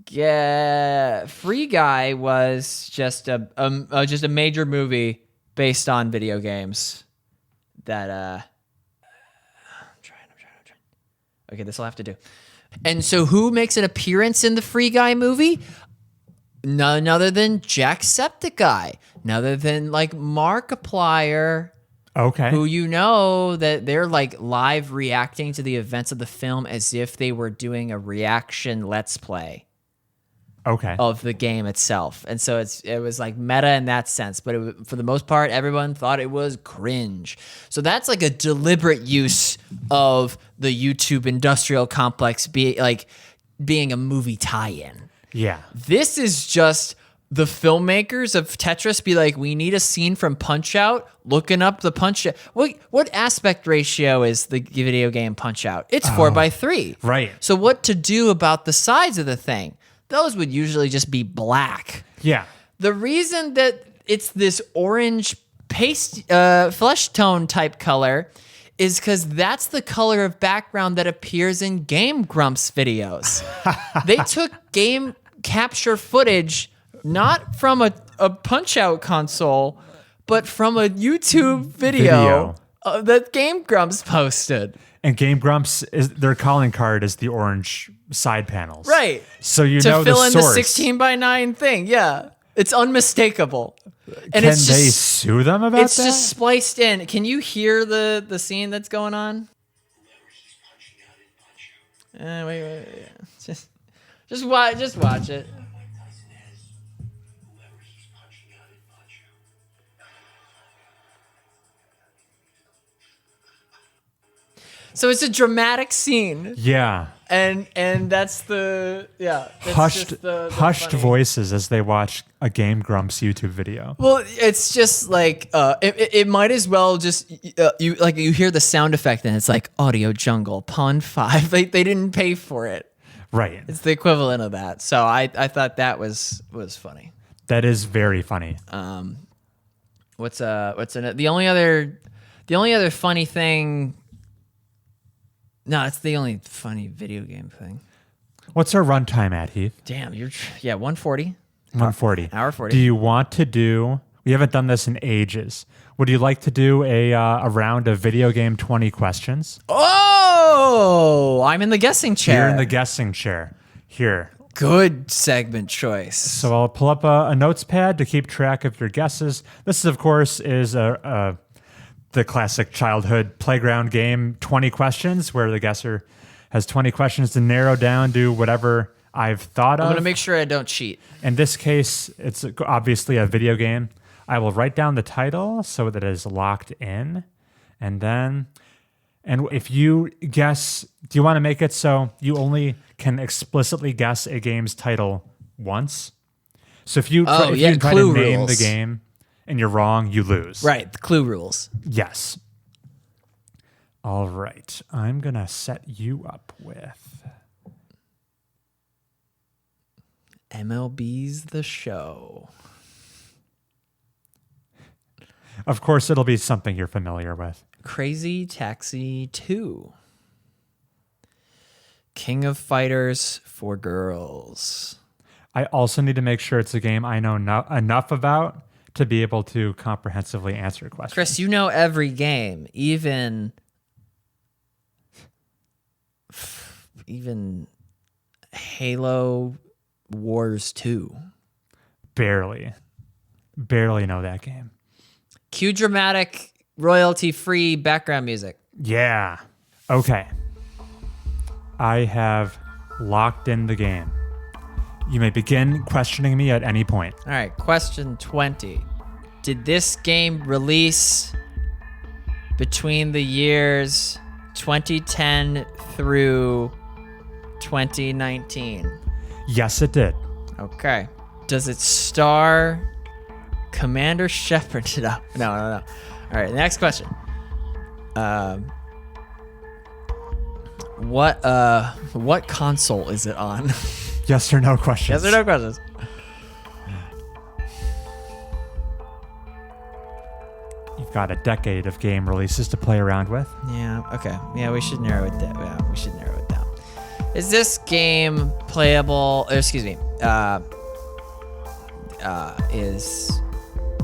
B: Yeah, Free Guy was just a major movie based on video games that I'm trying. Okay, this will have to do. And so who makes an appearance in the Free Guy movie? None other than Jacksepticeye. None other than like Markiplier.
A: Okay.
B: Who you know that they're like live reacting to the events of the film as if they were doing a reaction let's play.
A: Okay.
B: Of the game itself. And so it was like meta in that sense, but for the most part, everyone thought it was cringe. So that's like a deliberate use of the YouTube industrial complex being a movie tie-in.
A: Yeah.
B: This is just the filmmakers of Tetris be like, we need a scene from Punch-Out, looking up the Punch-Out. What aspect ratio is the video game Punch-Out? It's 4:3.
A: Right.
B: So what to do about the sides of the thing? Those would usually just be black.
A: Yeah.
B: The reason that it's this orange paste, flesh tone type color is because that's the color of background that appears in Game Grumps videos. They took game capture footage not from a Punch-Out console, but from a YouTube video. That Game Grumps posted.
A: And Game Grumps their calling card is the orange side panels.
B: Right.
A: So you
B: to
A: know
B: fill
A: the
B: in
A: source.
B: the 16:9 thing. Yeah. It's unmistakable. And
A: Can
B: it's
A: they
B: just,
A: sue them about
B: it's
A: that?
B: just spliced in. Can you hear the scene that's going on? Wait. Yeah. Just watch it. So it's a dramatic scene.
A: Yeah.
B: And that's the that's
A: Hushed,
B: just the
A: hushed
B: funny-
A: voices as they watch a Game Grumps YouTube video.
B: Well, it's just like it might as well just you hear the sound effect and it's like Audio Jungle Pond 5. They didn't pay for it.
A: Right.
B: It's the equivalent of that. So I thought that was funny.
A: That is very funny.
B: The only other funny thing. No, it's the only funny video game thing.
A: What's our runtime at, Heath?
B: Damn, 140.
A: 140.
B: Hour 40.
A: Do you want to do... We haven't done this in ages. Would you like to do a round of video game 20 questions?
B: Oh, I'm in the guessing chair.
A: You're in the guessing chair. Here.
B: Good segment choice.
A: So I'll pull up a notes pad to keep track of your guesses. This, of course, is the classic childhood playground game, 20 questions, where the guesser has 20 questions to narrow down to whatever I've thought of.
B: I'm going to make sure I don't cheat.
A: In this case, it's obviously a video game. I will write down the title so that it is locked in. And if you guess, do you want to make it so you only can explicitly guess a game's title once? So if you try to name
B: rules.
A: the game and you're wrong, you lose.
B: Right, the clue rules.
A: Yes. All right. I'm going to set you up with...
B: MLB's The Show.
A: Of course, it'll be something you're familiar with.
B: Crazy Taxi 2. King of Fighters for Girls.
A: I also need to make sure it's a game I know enough about to be able to comprehensively answer questions.
B: Chris, you know every game, even Halo Wars 2.
A: Barely know that game.
B: Cue dramatic, royalty-free background music.
A: Yeah. Okay. I have locked in the game. You may begin questioning me at any point.
B: All right, question 20. Did this game release between the years 2010 through 2019?
A: Yes, it did.
B: Okay. Does it star Commander Shepard? No. All right, next question. What console is it on?
A: Yes or no questions.
B: Yes or no questions?
A: You've got a decade of game releases to play around with.
B: Yeah, okay. Yeah, we should narrow it down. Yeah, we should narrow it down. Is this game playable? Excuse me.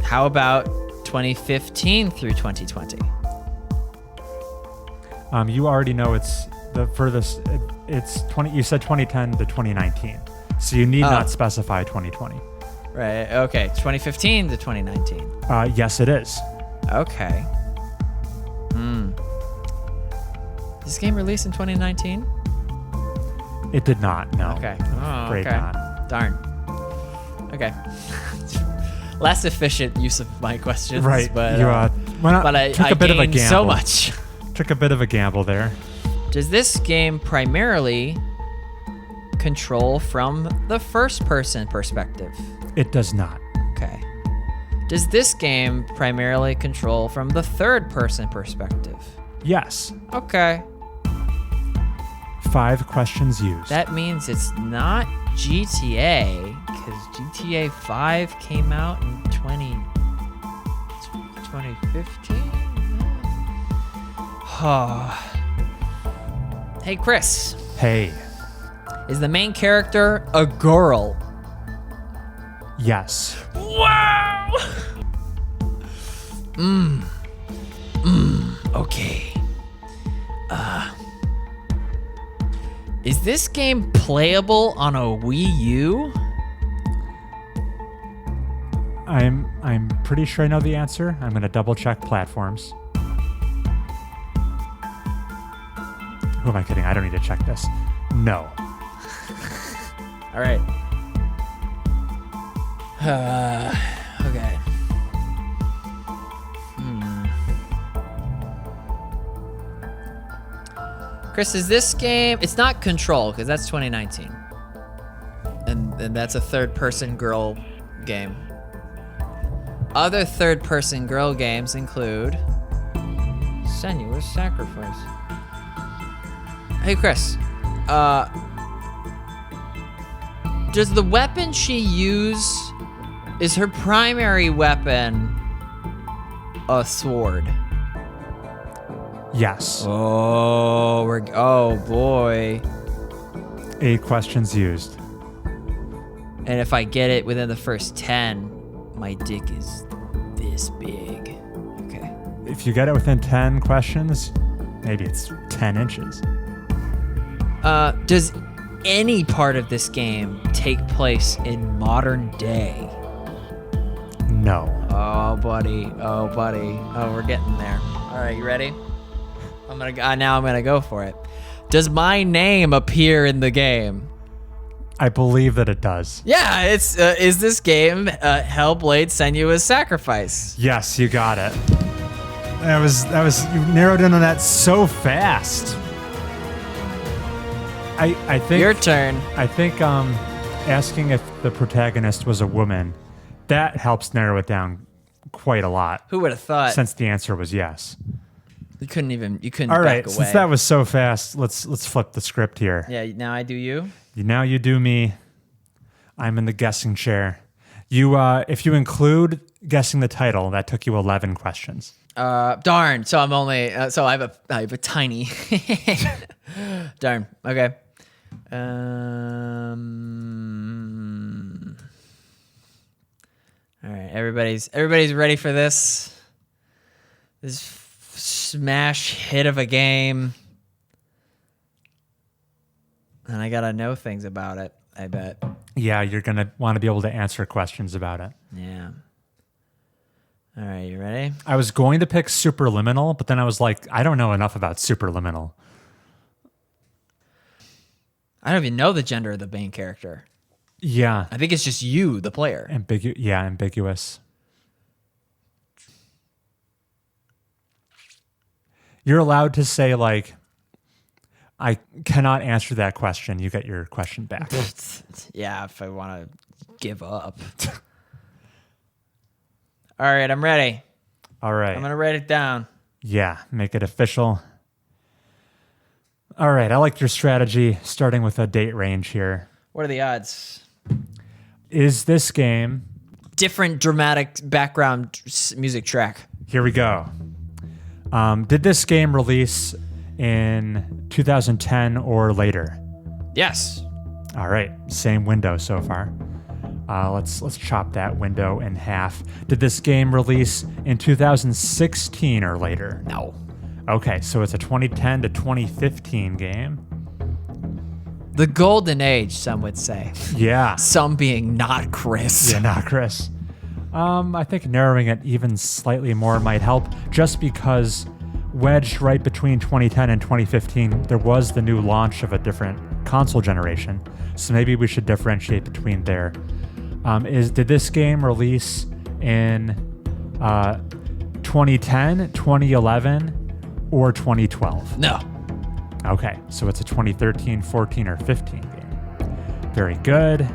B: How about 2015 through 2020?
A: You already know it's the furthest. It's 20. You said 2010 to 2019, so you need not specify 2020.
B: Right. Okay. 2015 to 2019.
A: Yes, it is.
B: Okay. This game released in 2019?
A: It did not. No.
B: Okay.
A: Afraid
B: okay.
A: not.
B: Darn. Okay. Less efficient use of my questions.
A: Right.
B: But,
A: You
B: but I
A: took a bit of a
B: gained
A: gamble.
B: so much.
A: Took a bit of a gamble there.
B: Does this game primarily control from the first-person perspective?
A: It does not.
B: Okay. Does this game primarily control from the third-person perspective?
A: Yes.
B: Okay.
A: 5 questions used.
B: That means it's not GTA, because GTA 5 came out in 2015? Hey, Chris.
A: Hey.
B: Is the main character a girl?
A: Yes.
B: Wow! Okay. Is this game playable on a Wii U?
A: I'm pretty sure I know the answer. I'm going to double check platforms. Who am I kidding? I don't need to check this. No.
B: All right. Okay. Chris, is this game? It's not Control because that's 2019, and that's a third-person girl game. Other third-person girl games include Senua's Sacrifice. Hey, Chris. Does the weapon she use, is her primary weapon a sword?
A: Yes.
B: Oh boy.
A: 8 questions used.
B: And if I get it within the first 10, my dick is this big. Okay.
A: If you get it within 10 questions, maybe it's 10 inches.
B: Does any part of this game take place in modern day?
A: No.
B: Oh, buddy. Oh, we're getting there. All right, you ready? I'm gonna go for it. Does my name appear in the game?
A: I believe that it does.
B: Yeah, it's is this game Hellblade: Senua's Sacrifice?
A: Yes, you got it. That was you narrowed in on that so fast. I think
B: Your turn.
A: I think asking if the protagonist was a woman, that helps narrow it down quite a lot.
B: Who would have thought?
A: Since the answer was yes.
B: You couldn't
A: All right,
B: back away.
A: since that was so fast, let's flip the script here.
B: Yeah, now I do you.
A: Now you do me. I'm in the guessing chair. You, if you include guessing the title, that took you 11 questions.
B: Darn. So I'm only. So I have a tiny. Darn. Okay. All right. Everybody's ready for this. This smash hit of a game. And I gotta know things about it, I bet.
A: Yeah, you're going to want to be able to answer questions about it.
B: Yeah. All right, you ready?
A: I was going to pick Superliminal, but then I was like, I don't know enough about Superliminal.
B: I don't even know the gender of the main character.
A: Yeah.
B: I think it's just you, the player.
A: Ambiguous. You're allowed to say, like, I cannot answer that question. You get your question back.
B: Yeah, if I want to give up. All right, I'm ready.
A: All right.
B: I'm going to write it down.
A: Yeah, make it official. All right, I like your strategy, starting with a date range here.
B: What are the odds?
A: Is this game...
B: Different dramatic background music track.
A: Here we go. Did this game release in 2010 or later?
B: Yes.
A: All right, same window so far. Let's chop that window in half. Did this game release in 2016 or later?
B: No.
A: Okay, so it's a 2010 to 2015 game.
B: The golden age, some would say.
A: Yeah.
B: Some being not Chris.
A: Yeah, not Chris. I think narrowing it even slightly more might help, just because wedged right between 2010 and 2015, there was the new launch of a different console generation. So maybe we should differentiate between there. Did this game release in 2010, 2011, or 2012?
B: No.
A: Okay, so it's a 2013, 14, or 15 game. Very good.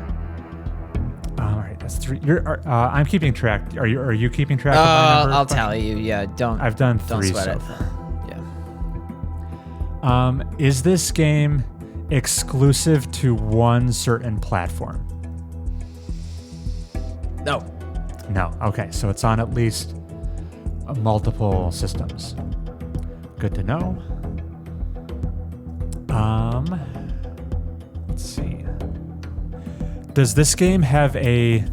A: All right, that's 3. I'm keeping track. Are you keeping track of my number?
B: I'll tell you. Yeah, don't.
A: I've done
B: Don't
A: 3
B: sweat
A: so
B: it.
A: far.
B: Yeah.
A: Is this game exclusive to one certain platform?
B: No.
A: No. Okay, so it's on at least multiple systems. Good to know. Let's see. Does this game have a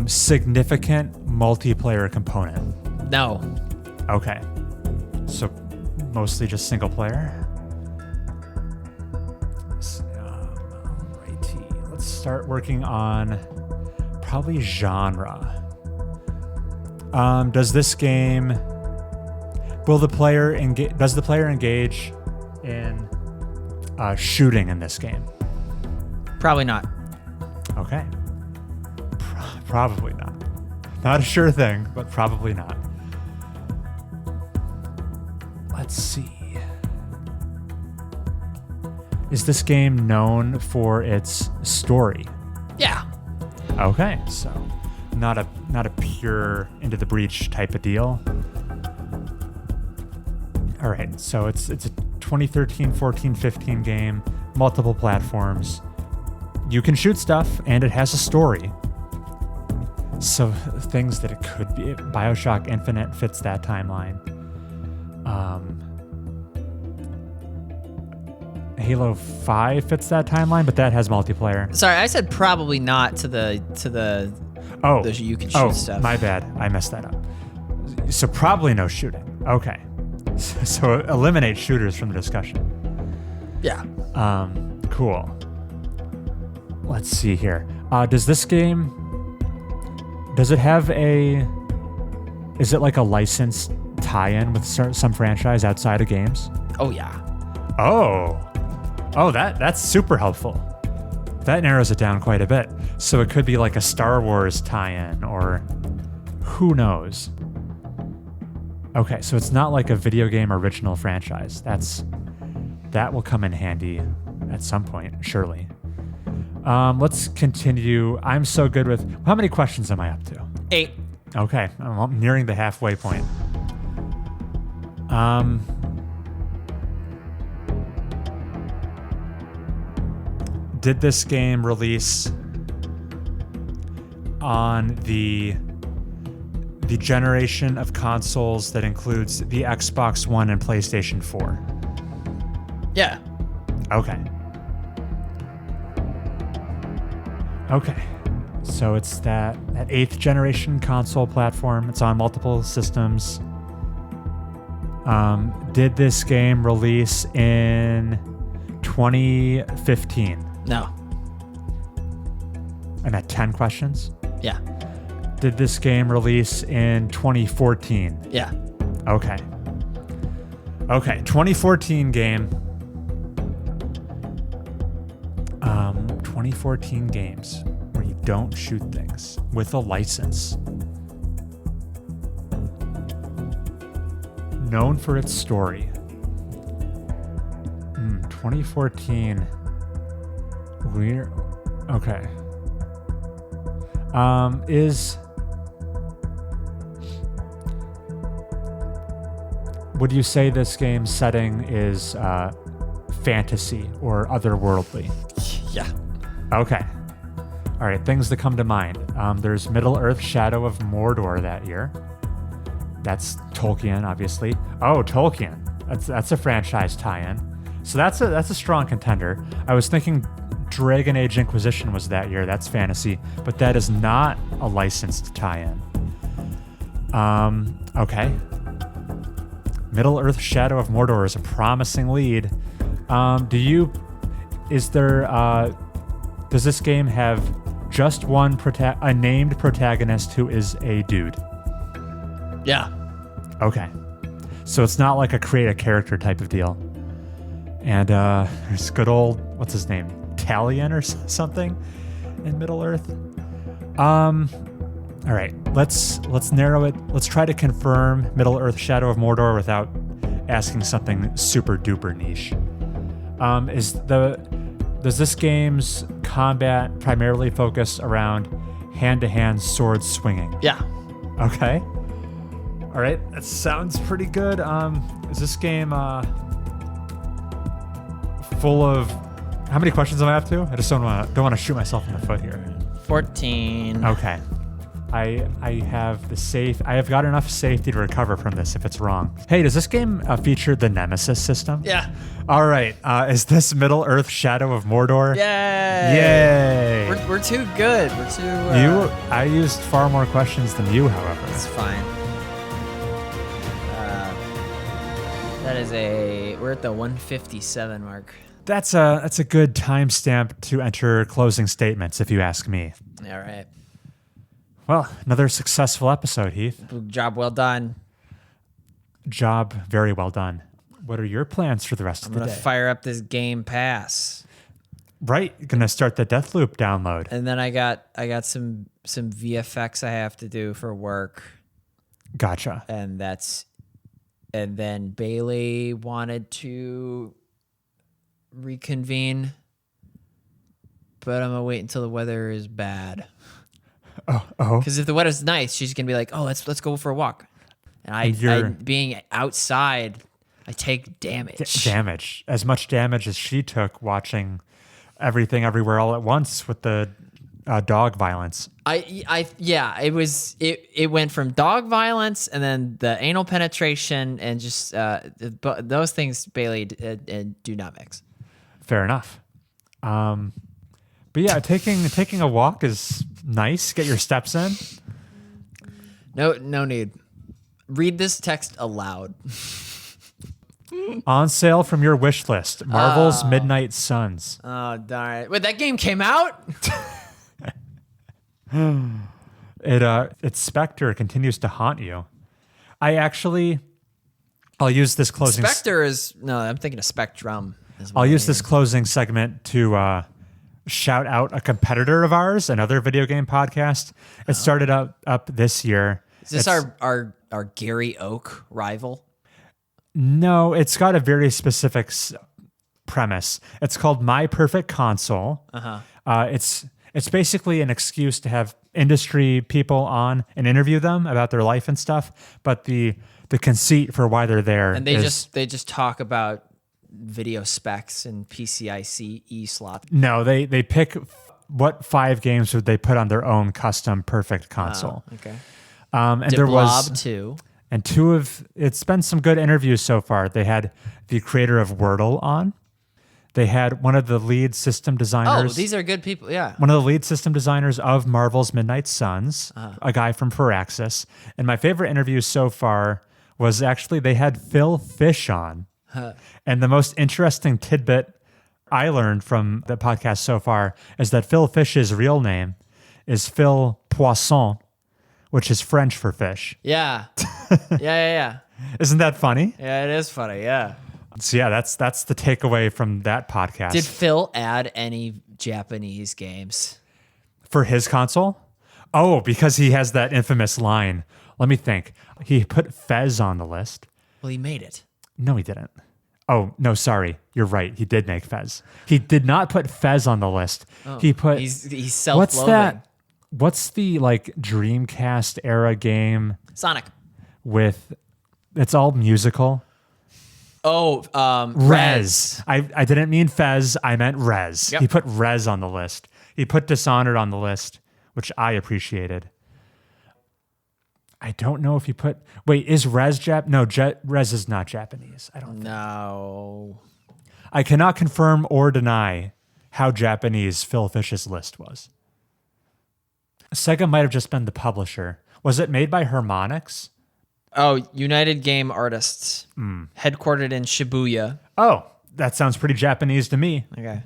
A: significant multiplayer component?
B: No.
A: Okay. So mostly just single player? Alrighty. Let's start working on probably genre. Does this game... does the player engage in shooting in this game?
B: Probably not.
A: Okay. Probably not. Not a sure thing, but probably not. Let's see. Is this game known for its story?
B: Yeah.
A: Okay, so not a pure Into the Breach type of deal. All right, so it's a 2013, 14, 15 game, multiple platforms. You can shoot stuff, and it has a story. So things that it could be, BioShock Infinite fits that timeline. Halo 5 fits that timeline, but that has multiplayer.
B: Sorry, I said probably not to the you can shoot stuff.
A: My bad. I messed that up. So probably no shooting. Okay. So eliminate shooters from the discussion.
B: Yeah.
A: Cool. Let's see here. Does this game, does it have is it like a licensed tie-in with some franchise outside of games?
B: Oh, yeah.
A: Oh, that's super helpful. That narrows it down quite a bit. So it could be like a Star Wars tie-in, or who knows. Okay, so it's not like a video game original franchise. That will come in handy at some point, surely. Let's continue. I'm so good with... How many questions am I up to?
B: 8.
A: Okay, I'm nearing the halfway point. Did this game release on the generation of consoles that includes the Xbox One and PlayStation 4?
B: Yeah.
A: Okay. So it's that 8th generation console platform. It's on multiple systems. Did this game release in 2015?
B: No.
A: I'm at 10 questions.
B: Yeah.
A: Did this game release in 2014?
B: Yeah.
A: Okay, 2014 game. 2014 games where you don't shoot things with a license. Known for its story. 2014. Weird. Okay. Would you say this game's setting is fantasy or otherworldly?
B: Yeah.
A: Okay. All right, things that come to mind. There's Middle-earth: Shadow of Mordor that year. That's Tolkien, obviously. Oh, Tolkien. That's a franchise tie-in. So that's a strong contender. I was thinking Dragon Age Inquisition was that year. That's fantasy, but that is not a licensed tie-in. Okay. Middle-earth: Shadow of Mordor is a promising lead. Does this game have just one a named protagonist who is a dude?
B: Yeah.
A: Okay. So it's not like a create a character type of deal. And there's good old, what's his name? Talion or something in Middle-earth. All right, let's narrow it. Let's try to confirm Middle-earth: Shadow of Mordor without asking something super duper niche. Does this game's combat primarily focus around hand-to-hand sword swinging?
B: Yeah.
A: Okay. All right, that sounds pretty good. Is this game full of... How many questions am I up to? I just don't want to shoot myself in the foot here.
B: 14.
A: Okay. I have got enough safety to recover from this if it's wrong. Hey, does this game feature the Nemesis system?
B: Yeah.
A: All right. Is this Middle-earth: Shadow of Mordor?
B: Yay!
A: Yay!
B: We're too good. We're too...
A: I used far more questions than you, however.
B: It's fine. We're at the 157 mark.
A: That's a good timestamp to enter closing statements, if you ask me.
B: All right.
A: Well, another successful episode, Heath.
B: Job well done.
A: Job very well done. What are your plans for the rest of the day?
B: I'm gonna fire up this Game Pass.
A: Right, you're gonna start the Deathloop download.
B: And then I got some VFX I have to do for work.
A: Gotcha.
B: And then Bailey wanted to reconvene, but I'm gonna wait until the weather is bad.
A: Oh.
B: Because if the weather's nice, she's gonna be like, "Oh, let's go for a walk." And I being outside, I take damage.
A: Damage. As much damage as she took watching Everything Everywhere All at Once with the dog violence.
B: It went from dog violence and then the anal penetration and just those things, Bailey, do not mix.
A: Fair enough. But yeah, taking a walk is nice. Get your steps in.
B: No need. Read this text aloud.
A: On sale from your wish list. Marvel's Midnight Suns.
B: Oh, darn it. Wait, that game came out?
A: Its specter continues to haunt you. I'll use this closing.
B: Spectre is no. I'm thinking of Spectrum.
A: I'll use this closing segment to shout out a competitor of ours, another video game podcast. It started up this year.
B: Is this our Gary Oak rival?
A: No, it's got a very specific premise. It's called My Perfect Console. It's basically an excuse to have industry people on and interview them about their life and stuff. But the conceit for why they're there,
B: and they just talk about video specs and PCIe slot.
A: No, they pick what 5 games would they put on their own custom perfect console.
B: Okay.
A: And
B: Did
A: there
B: Blob
A: was
B: 2.
A: And it's been some good interviews so far. They had the creator of Wordle on. They had one of the lead system designers.
B: Oh, these are good people. Yeah.
A: One of the lead system designers of Marvel's Midnight Suns, a guy from Firaxis. And my favorite interview so far was actually they had Phil Fish on. And the most interesting tidbit I learned from the podcast so far is that Phil Fish's real name is Phil Poisson, which is French for fish.
B: Yeah. Yeah.
A: Isn't that funny?
B: Yeah, it is funny. Yeah.
A: So yeah, that's the takeaway from that podcast.
B: Did Phil add any Japanese games
A: for his console? Oh, because he has that infamous line. Let me think. He put Fez on the list.
B: Well, he made it.
A: No, he didn't. Oh, no, sorry. You're right. He did make Fez. He did not put Fez on the list.
B: Oh,
A: he put...
B: He's self-loathing.
A: What's that? What's the Dreamcast era game?
B: Sonic.
A: With... It's all musical.
B: Oh,
A: Rez. I didn't mean Fez. I meant Rez.
B: Yep.
A: He put Rez on the list. He put Dishonored on the list, which I appreciated. I don't know if he put... Wait, is Rez No, Rez is not Japanese. I don't think.
B: No.
A: I cannot confirm or deny how Japanese Phil Fish's list was. Sega might have just been the publisher. Was it made by Harmonix?
B: Oh, United Game Artists. Headquartered in Shibuya.
A: Oh, that sounds pretty Japanese to me.
B: Okay.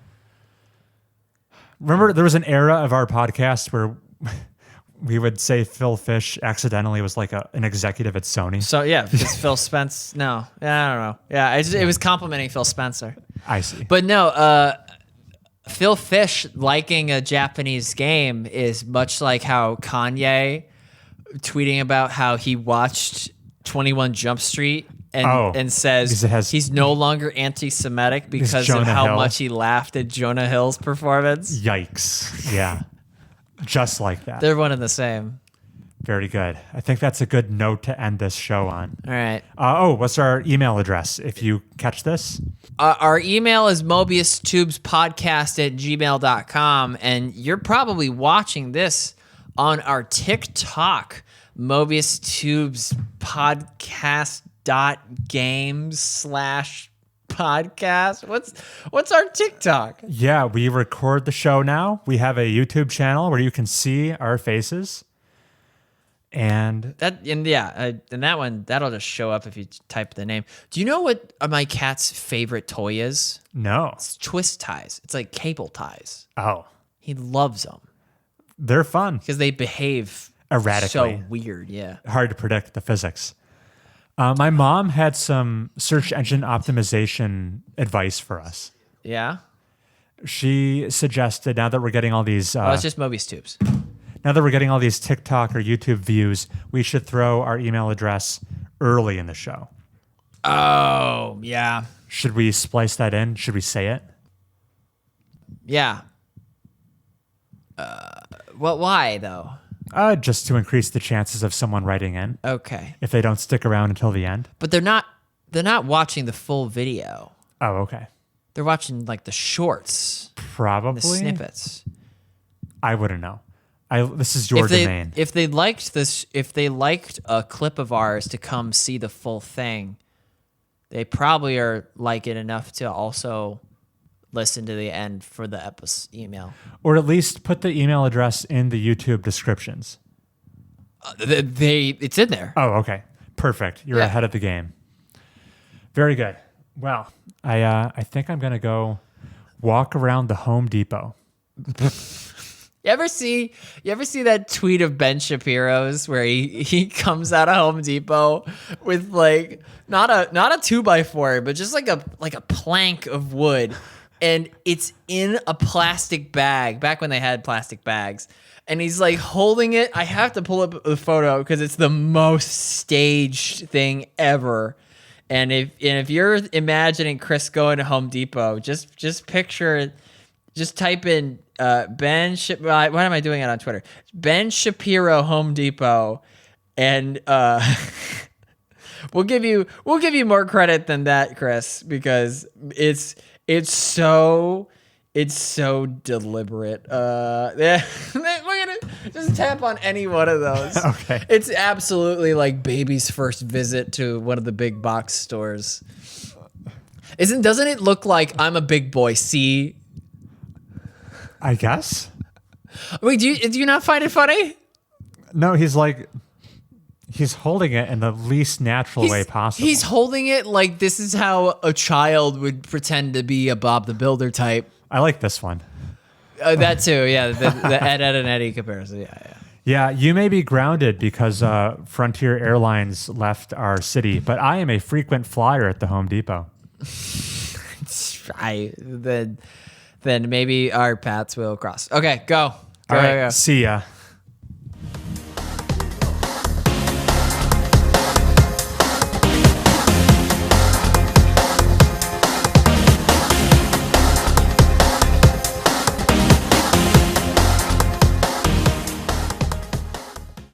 A: Remember, there was an era of our podcast where we would say Phil Fish accidentally was like an executive at Sony.
B: So, yeah, because Phil Spencer... No. Yeah, I don't know. Yeah, it was complimenting Phil Spencer.
A: I see.
B: But no, Phil Fish liking a Japanese game is much like how Kanye tweeting about how he watched 21 Jump Street and says he's no longer anti-Semitic because of how much he laughed at Jonah Hill's performance.
A: Yikes. Yeah. Just like that.
B: They're one and the same.
A: Very good. I think that's a good note to end this show on.
B: All right.
A: What's our email address if you catch this?
B: Our email is mobiustubespodcast@gmail.com, and you're probably watching this on our TikTok, mobiustubespodcast.games/podcast. What's our TikTok?
A: Yeah, we record the show now. We have a YouTube channel where you can see our faces. And
B: that one, that'll just show up if you type the name. Do you know what my cat's favorite toy is?
A: No.
B: It's twist ties. It's like cable ties.
A: Oh.
B: He loves them.
A: They're fun.
B: Because they behave
A: erratically.
B: So weird, yeah.
A: Hard to predict the physics. My mom had some search engine optimization advice for us.
B: Yeah?
A: She suggested, now that we're getting all these...
B: it's just Mobius Tubes.
A: Now that we're getting all these TikTok or YouTube views, we should throw our email address early in the show.
B: Oh, yeah.
A: Should we splice that in? Should we say it?
B: Yeah. Well, why though?
A: Just to increase the chances of someone writing in
B: Okay.
A: if they don't stick around until the end.
B: But they're not watching the full video.
A: Oh, okay.
B: They're watching like the shorts,
A: Probably.
B: the snippets.
A: I wouldn't know. This is your domain.
B: If they liked this, if they liked a clip of ours to come see the full thing, they probably are like it enough to also listen to the end for the episode email.
A: Or at least put the email address in the YouTube descriptions.
B: It's in there.
A: Oh, okay. Perfect. You're ahead of the game. Very good. Well, I think I'm going to go walk around the Home Depot.
B: You ever see that tweet of Ben Shapiro's where he comes out of Home Depot with like not a 2x4, but just like a plank of wood, and it's in a plastic bag, back when they had plastic bags, and he's like holding it. I have to pull up the photo because it's the most staged thing ever. And if you're imagining Chris going to Home Depot, just picture, just type in what am I doing it on Twitter? Ben Shapiro Home Depot, and we'll give you more credit than that, Chris, because it's so deliberate. Yeah, we're gonna just tap on any one of those.
A: Okay.
B: It's absolutely like baby's first visit to one of the big box stores. Doesn't it look like I'm a big boy? See,
A: I guess.
B: Wait, do you not find it funny?
A: No, he's holding it in the least natural way possible.
B: He's holding it like this is how a child would pretend to be a Bob the Builder type.
A: I like this one.
B: That too, yeah. The Ed and Eddie comparison, yeah.
A: Yeah, you may be grounded because Frontier Airlines left our city, but I am a frequent flyer at the Home Depot.
B: Then maybe our paths will cross. Okay, go.
A: All right, see ya.